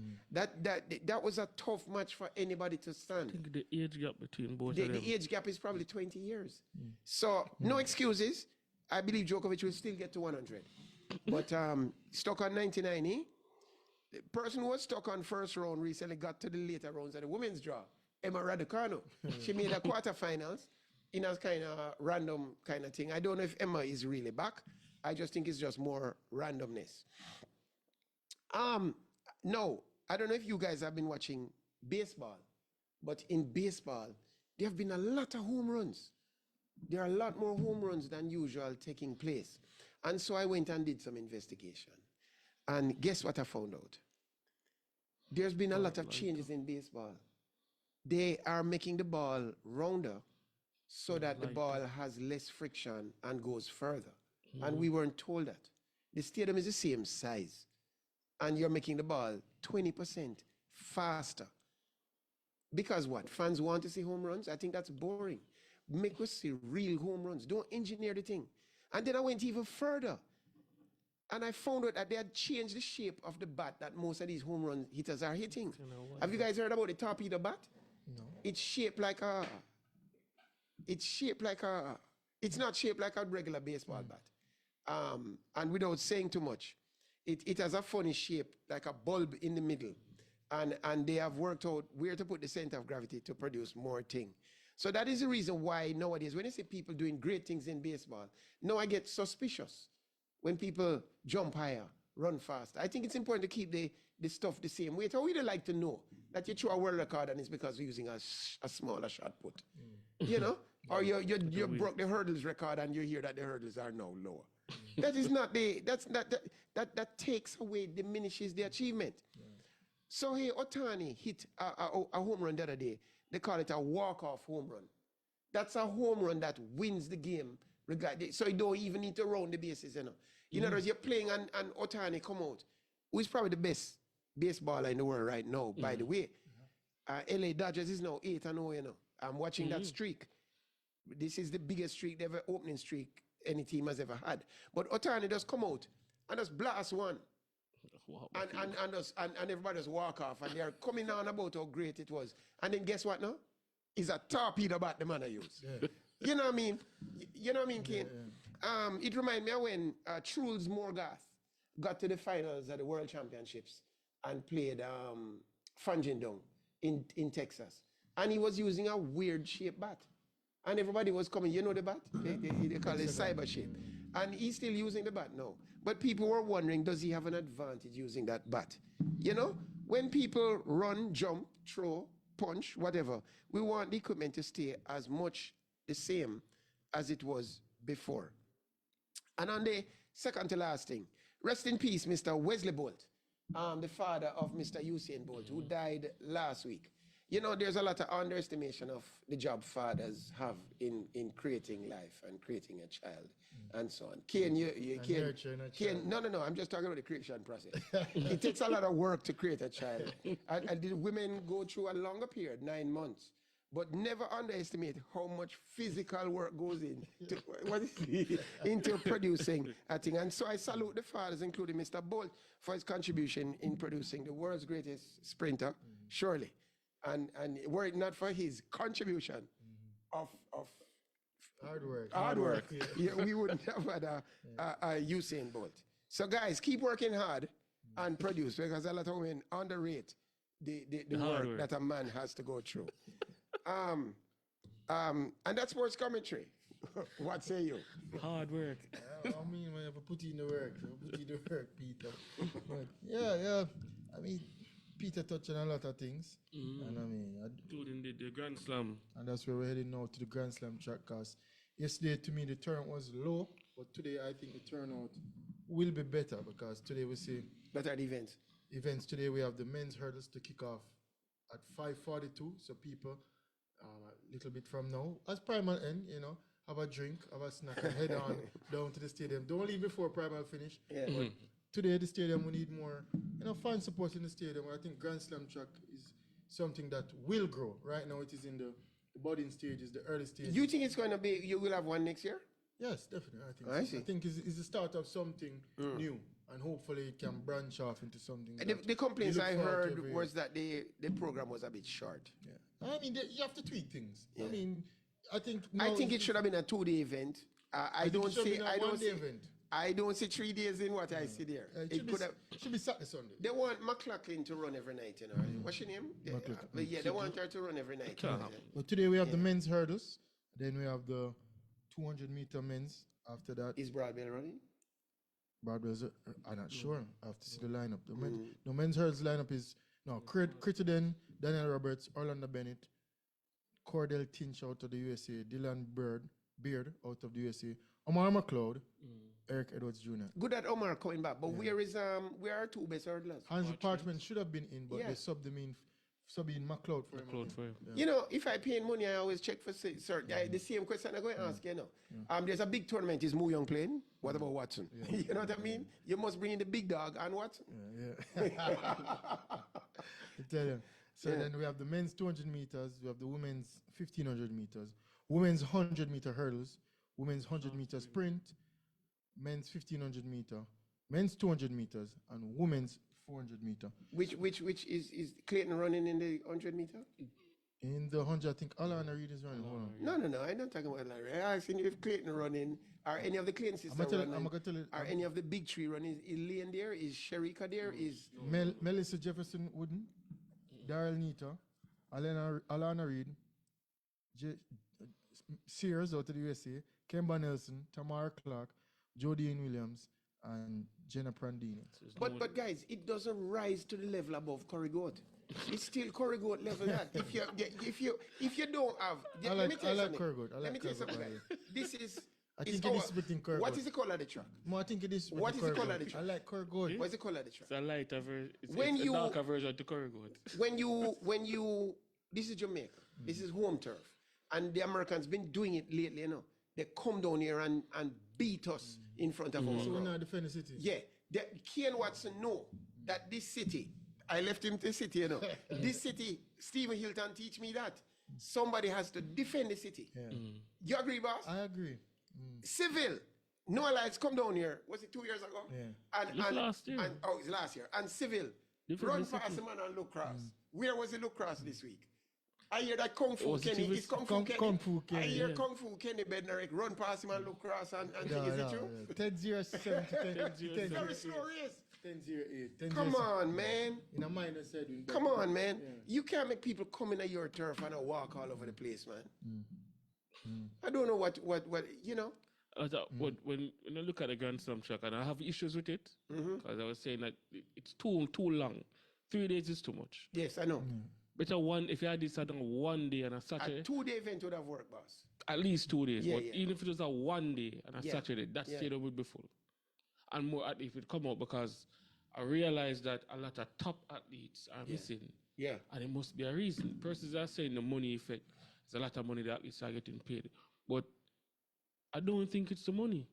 That was a tough match for anybody to stand. I think the age gap between both of them. The age gap is probably 20 years. So no excuses. I believe Djokovic will still get to 100. But stuck on 99, The person who was stuck on first round recently got to the later rounds of the women's draw, Emma Raducanu. She made a quarterfinals in a kind of random kind of thing. I don't know if Emma is really back. I just think it's just more randomness. No, I don't know if you guys have been watching baseball, but in baseball, there have been a lot of home runs. There are a lot more home runs than usual taking place. And so I went and did some investigation. And guess what I found out? There's been a lot of changes in baseball. They are making the ball rounder so that the ball has less friction and goes further. And we weren't told that. The stadium is the same size. And you're making the ball 20% faster. Because what? Fans want to see home runs? I think that's boring. Make us see real home runs. Don't engineer the thing. And then I went even further. And I found out that they had changed the shape of the bat that most of these home run hitters are hitting. Have you guys heard about the torpedo bat? No. It's shaped like a... It's not shaped like a regular baseball bat. And without saying too much, it has a funny shape, like a bulb in the middle. And they have worked out where to put the center of gravity to produce more thing. So that is the reason why nowadays, when you see people doing great things in baseball, now I get suspicious when people jump higher, run faster. I think it's important to keep the stuff the same weight. I would really like to know that you throw a world record and it's because you're using a smaller shot put. You know? Or you broke the hurdles record and you hear that the hurdles are now lower. That is not that takes away, diminishes the achievement. So hey, Otani hit a home run the other day. They call it a walk-off home run. That's a home run that wins the game. So you don't even need to round the bases, In other words, you're playing and Otani come out, who is probably the best baseballer in the world right now, by the way. LA Dodgers is now 8-0, I'm watching that streak. This is the biggest streak, the opening streak any team has ever had. But Otani does come out and just blast one. And everybody just walk off and they're coming on about how great it was. And then guess what now? It's a torpedo bat the man I use. Yeah. You know what I mean? You know what I mean, Kane? Yeah. It reminds me of when Truls Morgath got to the finals of the World Championships and played Fanjindong in Texas. And he was using a weird shaped bat. And everybody was coming, you know the bat? They call it cyber shape. And he's still using the bat now. But people were wondering, does he have an advantage using that bat? You know, when people run, jump, throw, punch, whatever, we want the equipment to stay as much the same as it was before. And on the second to last thing, rest in peace, Mr. Wesley Bolt, the father of Mr. Usain Bolt, who died last week. You know, there's a lot of underestimation of the job fathers have in creating life and creating a child and so on. Kane, nurturing a child. no, I'm just talking about the creation process. It takes a lot of work to create a child. And the women go through a longer period, 9 months. But never underestimate how much physical work goes into producing a thing. And so I salute the fathers, including Mr. Bolt, for his contribution in producing the world's greatest sprinter, surely. And were it not for his contribution of hard work, yeah, we wouldn't have had a Usain Bolt. So guys, keep working hard and produce, because a lot of women underrate the work that a man has to go through. And that's sports commentary. What say you? Hard work. I mean, when you put in the work, Peter. But yeah. I mean, Peter touched on a lot of things, and I mean, Including the Grand Slam. and that's where we're heading now to the Grand Slam track. Cause yesterday, to me, the turnout was low, but today I think the turnout will be better, because today we see Better events. events. Today we have the men's hurdles to kick off at 5:42. So people, a little bit from now, as primal end, have a drink, have a snack, and head on down to the stadium. Don't leave before primal finish. Yeah. But today the stadium, we need more, fan support in the stadium. I think Grand Slam track is something that will grow. Right now it is in the budding stages, the early stages. You think it's going to be, you will have one next year? Yes, definitely. I think. I So. see. I think it's the start of something new, and hopefully it can branch off into something. that The complaints we look I forward to heard every was that the program was a bit short. year. I mean, you have to tweak things. Yeah. I mean, I think. I think it should have been a 2-day event. I don't see. Event. I don't see 3 days in what I see there. It should be Saturday, Sunday. They want McLaughlin to run every night, What's your name? McLaughlin. They want her to run every night. But today we have the men's hurdles. Then we have the 200-meter men's. After that, Is Broadwell running? Broadway's. I'm not sure. I have to see the lineup. The men's hurdles lineup is Crittenden, Daniel Roberts, Orlando Bennett, Cordell Tinch out of the USA, Dylan Beard out of the USA, Omar McLeod, Eric Edwards Jr. Good at Omar coming back, but where are our two best hurdlers? Hans Parchment should have been in, but Yeah. they subbed in McLeod for him. Yeah. If I pay in money, I always check for certain. The same question I'm going to ask, There's a big tournament. Is Mo Young playing? What about Watson? You know what I mean? You must bring in the big dog and Watson. I tell you. So then we have the men's 200 meters, we have the women's 1500 meters, women's 100-meter hurdles, women's 100-meter sprint, men's 1500 meter, men's 200 meters, and women's 400 meter. Which is Clayton running in the 100 meter? In the 100, I think Alana Reid is running. Hold on. No. I'm not talking about Larry. I'm asking you if Clayton running, are any of the Clayton sisters running? I'm gonna tell you. Are any of the big three running? Is Lane there? Is Sherika there? Is Melissa Jefferson Wooden, Daryl Nita, Alana Reid, Sears out of the USA, Kemba Nelson, Tamara Clark, Jodine Williams, and Jenna Prandini. But guys, it doesn't rise to the level above Corrigoat. It's still Corrigoat level that. If you don't have, let me tell you something. Corrigoat. Let me tell you something. Guys. This is. I think it is between Corrigoat. What is the color of the track? No, I think it is. What is the color of the track? I like Corrigoat. What's the color of the track? It's a lighter version. When It's you- a darker version to Corrigoat. When you, this is Jamaica. This is home turf, and the Americans been doing it lately. They come down here and beat us in front of our So we're crowd. not defending the city. Yeah, Kian Watson know that this city, I left him to the city, this city, Stephen Hilton teach me that somebody has to defend the city. Yeah. You agree, boss? I agree. Civil, Noah Lights come down here. Was it 2 years ago? Yeah. And last year. It's last year. And Civil, Different run city. past the man and look cross. Where was the look cross this week? I hear that Kung Fu Was it Kenny. Civil- It's Kung Fu Kung- Kenny. Kung Fu Kenny, I hear yeah. Kung Fu Kenny Bednarek run past him and look cross and think, is it true? 10-0-7 to 10 Very glorious. 10-0-8. Come on, man. In a minor said. Come on, man. You can't make people come in at your turf and walk all over the place, man. I don't know what When I look at the Grand Slam track, and I have issues with it, because I was saying that it's too long. 3 days is too much. Yes, I know. Better one, if you had this on one day and a A Saturday, 2-day event would have worked, boss. at least 2 days. Yeah, but yeah. even if it was a one day and a Yeah, Saturday, that yeah. stadium would be full. And more if it come out because I realized that a lot of top athletes are missing. Yeah. And it must be a reason. Persons are saying the money effect. There's a lot of money the athletes are getting paid. But I don't think it's the money.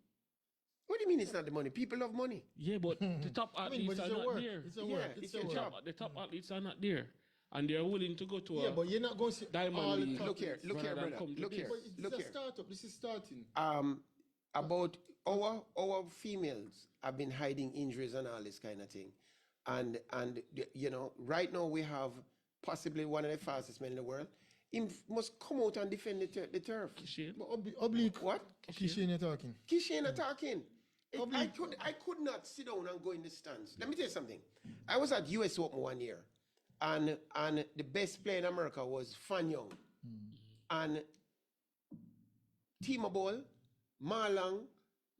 What do you mean it's not the money? People love money. Yeah, but the top I mean, athletes but are it's a not work. there. It's a Yeah, work. it's It's a a job. work. The top athletes are not there. And they are willing to go to Yeah, but you're not going to see Diamond all the League. top Look here, leagues. look here, rather than brother. come to Look this. here, But it's look a here. startup. This is starting. About our females have been hiding injuries and all this kind of thing, and you know, right now we have possibly one of the fastest men in the world. He must come out and defend the turf. Shane. But oblique. What? Kishin, you're talking. Kishan attacking. I Oblique. could not sit down and go in the stands. Let me tell you something. I was at US Open one year, and the best player in America was Fan Young, and T-Mobile, Marlang,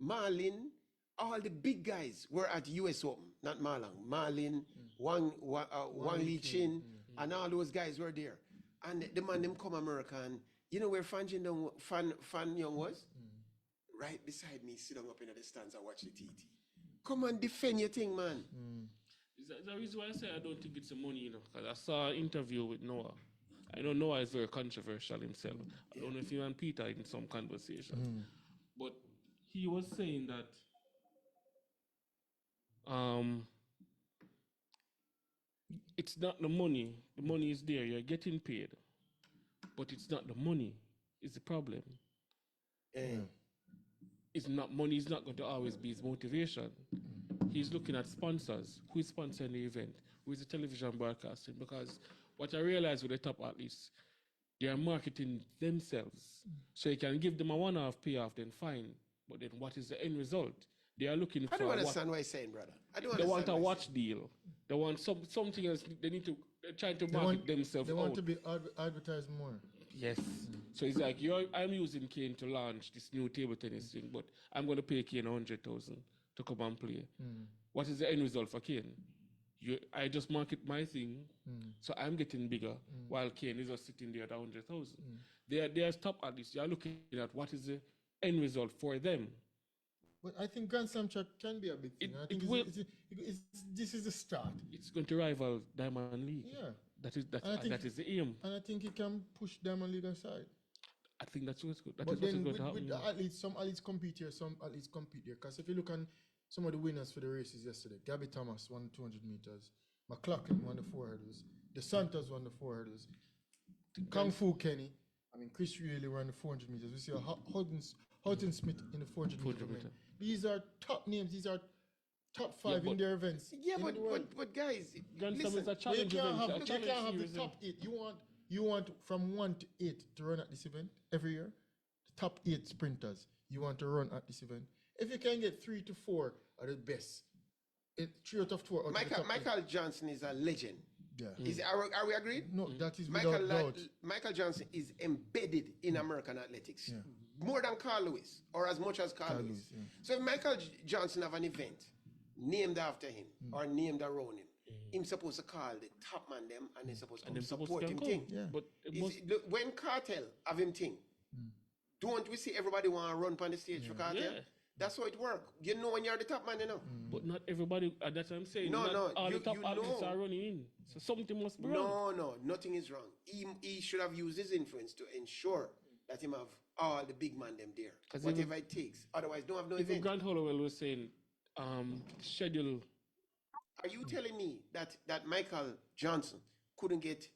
Marlin, all the big guys were at US Open. Not Marlang, Marlin, Wang Li Chin, and all those guys were there. And the man them come America, and you know where Fan Young was? Right beside me, sitting up in the stands and watch the TT. Come and defend your thing, man. Is that the reason why I say I don't think it's the money, you know? Because I saw an interview with Noah. I know Noah is very controversial himself. I don't know if you and Peter in some conversation. But he was saying that it's not the money. The money is there. You're getting paid. But it's not the money is the problem. It's not money is not going to always be his motivation. He's looking at sponsors. Who is sponsoring the event? Who is the television broadcasting? Because what I realize with the top athletes, they are marketing themselves. So you can give them a one-off payoff, then fine. But then what is the end result? They are looking for I don't understand what you're saying, brother. I don't they want a understand what watch deal. They want something else. They need to they're trying to market themselves They want out. to be advertised more. Yes. So it's like I'm using Kane to launch this new table tennis thing, but I'm going to pay Kane 100,000 to come and play. What is the end result for Kane? I just market my thing, so I'm getting bigger, while Kane is just sitting there at 100,000. They are top athletes. They are looking at what is the end result for them. But I think Grand Slam track can be a big thing. I think this is the start. It's going to rival Diamond League. Yeah. That is the aim. And I think it can push Diamond League aside. I think that's what's good. That But is what is then going to happen. with the athletes, some athletes compete here, some athletes compete there. Because if you look on some of the winners for the races yesterday, Gabby Thomas won 200 meters, McLaughlin won the 4 hurdles, the Santos won the 4 hurdles, Kung Fu Kenny, Chris really won the 400 meters. We see Houghton Smith in the 400 meter. These are top names. These are top 5 in their events. Yeah, but guys, Grand Slam listen, is a challenge event. They can't have the top 8. You want from 1 to 8 to run at this event every year. The top 8 sprinters you want to run at this event. If you can get 3 to 4 are the best. 3 out of 4 out of the top Michael Johnson is a legend. Yeah. Are we agreed? No, that is without doubt. Michael Johnson is embedded in American athletics. Yeah. More than Carl Lewis, or as much as Carl Lewis. Yeah. So if Michael Johnson have an event named after him or named around him, he's supposed to call the top man them and he's supposed to support him thing. Yeah. But When Cartel have him thing, don't we see everybody want to run on the stage for Cartel? Yeah. That's how it works. You know when you're the top man, you know. But not everybody, that's what I'm saying. No, not all you the top athletes know. are running in. So something must be wrong. No, nothing is wrong. He should have used his influence to ensure that him have all the big man them there. Whatever it takes. Otherwise, don't have no Even event. Grant Hollowell was saying, schedule. Are you telling me that Michael Johnson couldn't get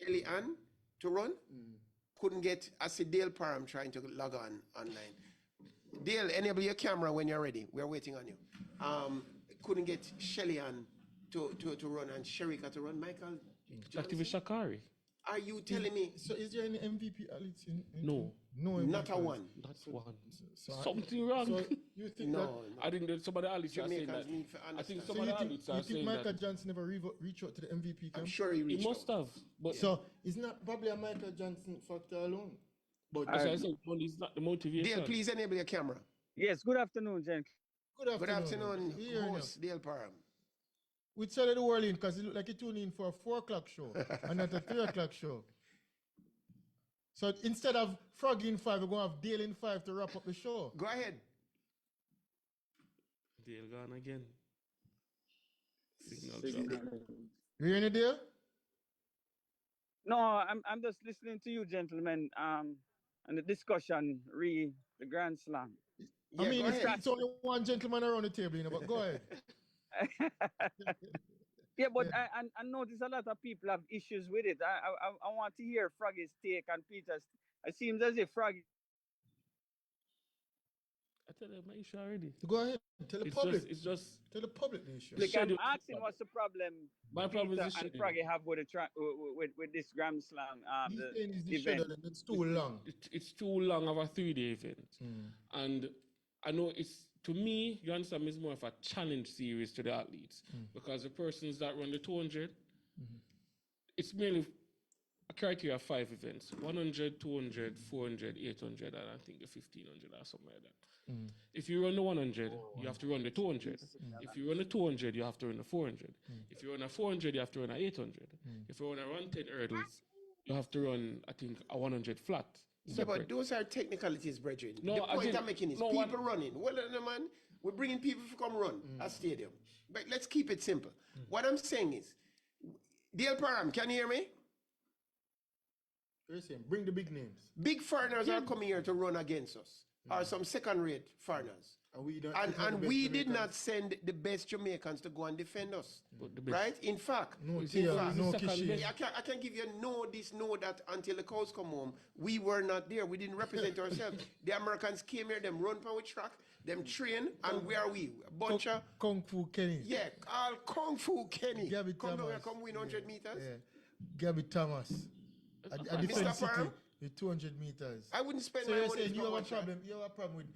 Shelly Ann to run? Couldn't get, I see Dale Parham trying to log on online. Dale, enable your camera when you're ready. We're waiting on you. Couldn't get Shelly Ann to run and Sherika to run. Michael Johnson? Activist Shakari. Are you telling me? So is there any MVP athletes in No. No MVP. Not a one. That's one. So Something wrong. So you think that? No. I think that some of the athletes are saying Jamaicans that. need to I think understand. some So of you the think, athletes are you think saying Michael that. Johnson never reach out to the MVP I'm camp? sure he He reached must out. have. But So it's not probably a Michael Johnson factor alone. that's why I said money is not the motivation. Dale, please enable your camera. Yes, good afternoon, Jen. Good Good afternoon, Here now. host Dale Parham. We'd sell the world in because it looked like you tuned in for a 4 o'clock show and not a 3 o'clock show. So instead of Froggy in 5, we're going to have Dale in 5 to wrap up the show. Go ahead. Dale gone again. Signal drop. You hearing it, Dale? No, I'm just listening to you, gentlemen, and the discussion, the Grand Slam. Yeah, I mean, go ahead. it's only one gentleman around the table, you know, but go ahead. Yeah, but I notice a lot of people have issues with it. I want to hear Froggy's take and Peter's. It seems as if Froggy. I tell you my issue already. Go ahead. Tell the public. Tell the public the issue. Like, I'm schedule- asking what's the problem My problem Peter is the and schedule. Froggy have with this Grand Slam He's the saying it's the event. schedule and it's too long. It's too long of a 3-day event. And I know it's, to me, you understand, it's more of a challenge series to the athletes because the persons that run the 200, it's merely a criteria of 5 events: 100, 200, 400, 800, and I think the 1500 or something like that. If you run the 100, you have to run the 200. If you run the 200, you have to run the 400. If you run a 400, you have to run a 800. If you want to run 10 hurdles, you have to run, I think, a 100 flat. Yeah, but those are technicalities, brethren. No, the I point didn't- I'm making is no, people running. Well, man, we're bringing people to come run a stadium. But let's keep it simple. What I'm saying is, Dale Parham, can you hear me? You're saying, bring the big names. Big foreigners are coming here to run against us, or some second-rate foreigners. And we, don't, And we did not send the best Jamaicans to go and defend us, But the best- right? In fact, No in Theo, fact, no the second Kishi. best- I can give you no this, no that until the cows come home. We were not there. We didn't represent ourselves. The Americans came here, them run power track, them train, and where are we? A bunch of, Kung Fu Kenny. yeah, all Kung Fu Kenny. Gabby Come down here, Thomas. come win 100 meters. Yeah. Gabby Thomas. I fine. defend Mr. City Parham? with 200 meters. I wouldn't spend So my you're money saying for you have a one shot. problem? You have a problem with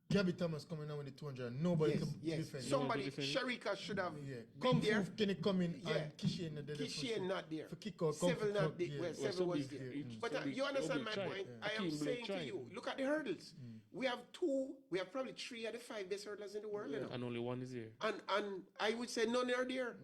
Gabby Thomas coming out with the 200 and nobody Yes, can yes. defend. Somebody, defend. Sharika should have Yeah. been Kung Fu there. Kenny coming Yeah. and Kishi in the Kishi not there. For kick out, Kung Fu Seven not Club, there. yeah. Well, Well, seven some was big- there. each- But some you big- understand some my big point? tribe. I am Akeem Blake saying to tribe. you, look at the hurdles. We have probably 3 of the 5 best hurdlers in the world. You know? And only one is here. And I would say none are there.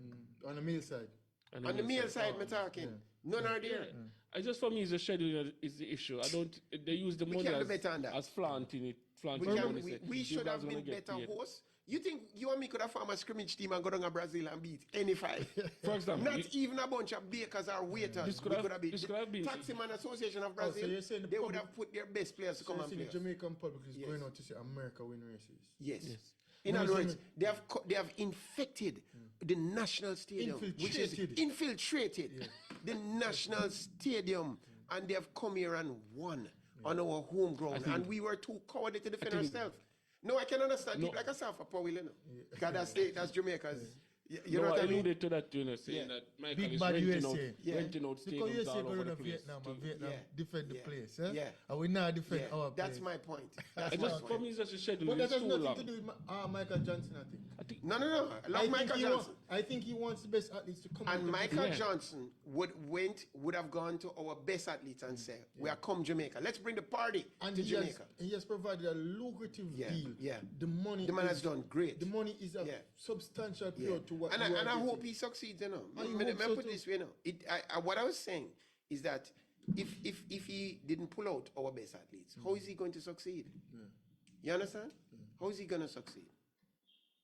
On the male side. And On the male side, Oh, I'm talking. yeah. None are there. I just, for me, the schedule is the issue. I don't. They use the money can't do as, better on that. as flaunting it. We, Flaunting can- the money. we, say, we you should guys have wanna been get better paid. hosts. You think you and me could have formed a scrimmage team and go down to Brazil and beat any 5? For example, Not you- even a bunch of bakers or waiters. This could We have- could have been. this could have been- Taximan Association of so Brazil, you're saying the they would public- have put their best players to So come you and see play. the us. Jamaican public is Yes. going out to see America win races. Yes. Yes. In When other you say words, they have infected the national stadium, which is Infiltrated. infiltrated the national stadium, and they have come here and won on our home ground, and we were too cowardly to defend ourselves. No, I can understand people like us for power, you know, because that's Jamaica's. You know No, what I I mean? alluded to that, saying Yeah. that Michael Big is bad renting out, USA. Yeah. renting out Because stadiums USA all go over to the place. Vietnam and Vietnam Yeah. defend the Yeah. place. Eh? Yeah. And we now defend Yeah, our that's place. my point. I That's my just, for point. me, it's just a schedule. But that It's has too nothing long. to do with Michael Johnson, I think. I think No. I love Michael he Johnson. I think he wants the best athletes to come. And out Michael Yeah. Johnson would have gone to our best athletes and said, "We are come Jamaica. Let's bring the party and to he has, Jamaica." he has provided a lucrative Yeah, deal. yeah. The money. The man is, has done great. The money is a Yeah. substantial Yeah. payout to what. And you I are hope getting. he succeeds. You know, I Let me hope so put it too. this way. You know, what I was saying is that if he didn't pull out our best athletes, how is he going to succeed? You understand? How is he going to succeed?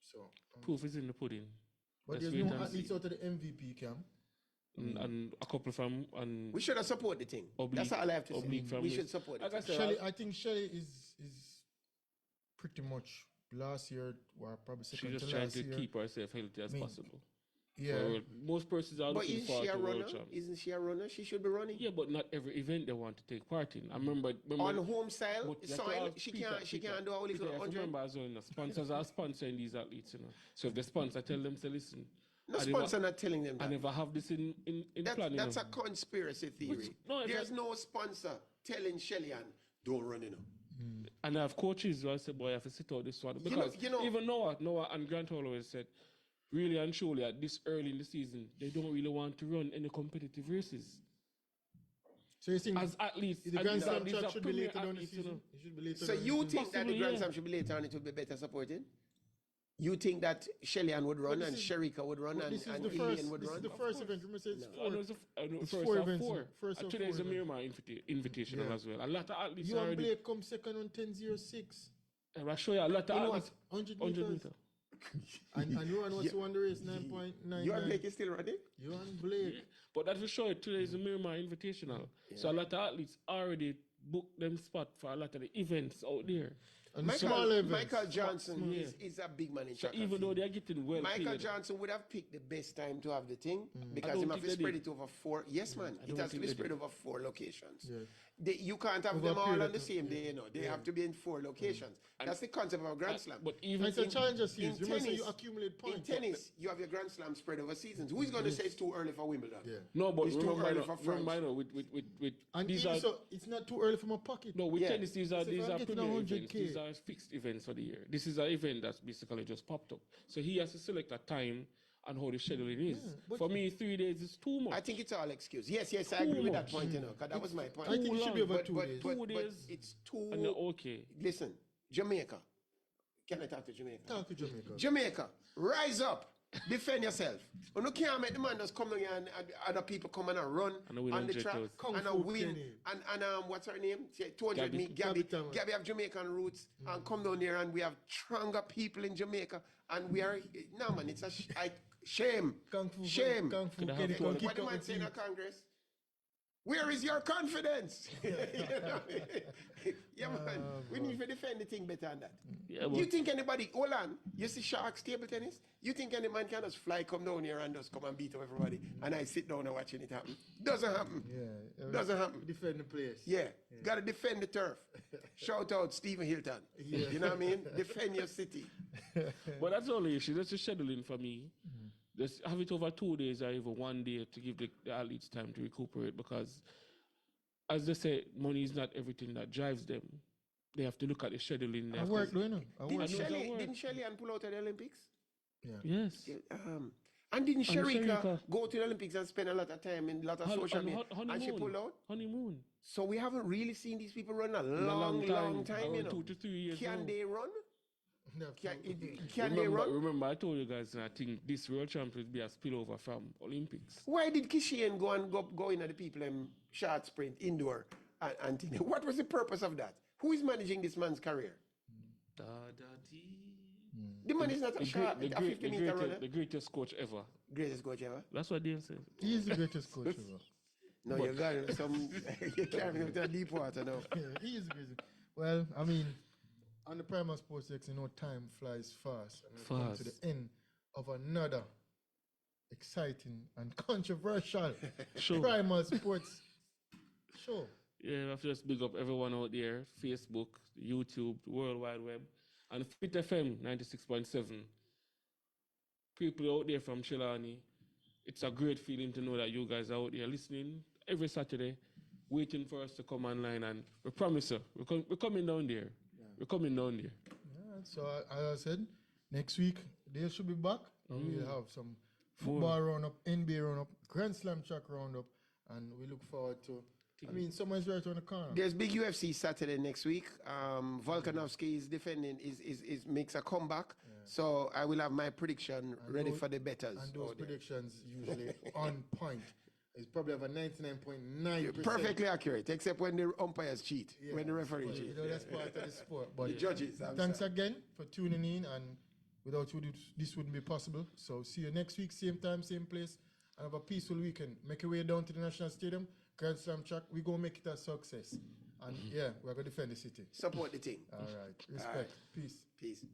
So, proof is in the pudding. but Let's there's wait no and athletes see. out of the MVP camp. And a couple from and We should have supported the thing. Oblique- That's all I have to say. oblique from We this. should support Like it. I said, Shelly, I think Shelly is pretty much last year, or probably she second just to trying last to year. keep herself healthy as mean, possible. Yeah. So, most persons are But looking isn't forward she a to runner? World Champs. Isn't she a runner? She should be running. Yeah, but not every event they want to take part in. I remember On home style, but you have to soil, ask she Peter, can't do a Peter, little you have to 100. remember as well, you know, sponsors are sponsoring these athletes, you know. So if the sponsor tell them, say, listen, No I sponsor never, not telling them I that. never have this in planning. That's you a know. conspiracy theory. no, if There's I- no sponsor telling Shellyan, don't run in. And I have coaches who I say, boy, I have to sit out this one. You know- Because you know- even Noah and Grant always said, really and truly, at this early in the season, they don't really want to run any competitive races. So you think As athletes, the and Grand these are- Slam these track are should be premier later on the athletes, you season? know. It should be later So on the you season. think that the Possibly, Grand yeah. Slam should be later on, it would be better supported? You think that Shellyan would run this and is- Sherika would run But and this is and the Lillian first. would This run? is the first event. Remember, say it's No. I four. know it's It's first four of events, four. first And of today's four a events. Miramar Invitational Yeah. as well. A lot of athletes You and already. Blake come second on 10.06. I show you a lot of You know athletes. 100 100 meters. meter. And Rowan was Yeah. who won the race 9.99. You and Blake is still running? You and Blake. But that will show you today is a Miramar Invitational. So a lot of athletes already booked them spot for a lot of the events out there. And small events. Michael Johnson small. is a big man in So track and even though field. they're getting well Michael paid, Johnson would have picked the best time to have the thing I because don't he have think to they spread did. it over 4. Yes, man. It don't has to think be they spread did. over 4 locations. Yeah. You can't have Over a them all period on of the time. same day, you know. They have to be in 4 locations. That's the concept of a Grand Slam. but And even it's a in, challenger series. in You must say you tennis- accumulate In points. tennis, you have your Grand Slam spread over seasons. Who is going to say it's too early for Wimbledon? Yeah. no, but It's too remember, early now, for France. remember now, with And these even are so, it's not too early for my pocket. no with Yeah. tennis these are So if I'm getting premier 100K. events. These are fixed events for the year. This is an event that's basically just popped up. So he has to select a time and how the scheduling is. but- For me, 3 days is too much. I think it's all excuse. Yes, I agree with that much. point, you know, because that was my point. I think it should be over but, 2 but, days. But, 2 but days it's too. and they're okay. Listen, Jamaica. Can I talk to Jamaica? Talk to Jamaica. Jamaica, rise up. Defend yourself. You no can't make the man just come down here and other people come and run And win on the 100 track toes. Kung and Fu win. Kenny. And what's her name? Say 200 Gabby. me. Gabby. Gabby Thomas. Gabby have Jamaican roots and come down here and we have stronger people in Jamaica and we are no man. It's a shame. Kung Fu Shame. Kung Fu Could I have Kenny two can other- kick What the out man the saying team. at Congress? Where is your confidence? You know? Yeah, man. We need to defend the thing better than that. Yeah, You but think anybody, hold on, you see Sharks table tennis? You think any man can just fly, come down here and just come and beat up everybody and I sit down and watching it happen? Doesn't happen. Yeah. Doesn't happen. Defend the place. Yeah, gotta defend the turf. Shout out Stephen Hilton. You know what I mean? Defend your city. but that's the only issue. That's the scheduling for me. Just have it over 2 days or even 1 day to give the athletes time to recuperate because, as they say, money is not everything that drives them. They have to look at the scheduling there. I work, do you know? I Didn't work. Shelley and pull out of the Olympics? Yes. And didn't And Sherika Sherika- go to the Olympics and spend a lot of time in a lot of social media? And she pulled out? Honeymoon. So we haven't really seen these people run a In a long time, you around know. 2 to 3 years Can now. they run? No, Can they remember, run? remember, I told you guys, I think this World Champions be a spillover from Olympics. Why did Kishian go in at the people short sprint indoor and thing? What was the purpose of that? Who is managing this man's career? Da, da, dee. The man is not a short, a 50 meter runner. The greatest coach ever. Greatest coach ever. That's what Dave said. He is the greatest coach ever. No, you got some. You're carrying him to the deep water now. Yeah, he is the greatest. Well, I mean, on the Primal Sports X, you know, time flies fast. And we come to Fast. the end of another exciting and controversial Sure. Primal Sports show. Yeah, I have to just big up everyone out there. Facebook, YouTube, the World Wide Web, and Fit FM 96.7. People out there from Chilani, it's a great feeling to know that you guys are out there listening every Saturday, waiting for us to come online. And we promise you, we're coming down there. We're coming down there. Yeah, so as I said, next week they should be back. We'll have some football roundup, NBA roundup, Grand Slam track roundup, and we look forward to. I mean, someone's right on the corner. There's big UFC Saturday next week. Volkanovski is defending, is makes a comeback. So I will have my prediction ready those- for the betters. And those out there. predictions usually on point. It's probably have a 99.9%. Perfectly accurate, except when the umpires cheat, Yeah, when the referee but, cheat. you know, that's part of the sport. But The judges. I'm thanks sorry. again for tuning in, and without you, this wouldn't be possible. So see you next week, same time, same place, and have a peaceful weekend. Make your way down to the National Stadium, Grand Slam track. We're going to make it a success. And yeah, we're going to defend the city. Support the team. All right. Respect. Peace. Peace.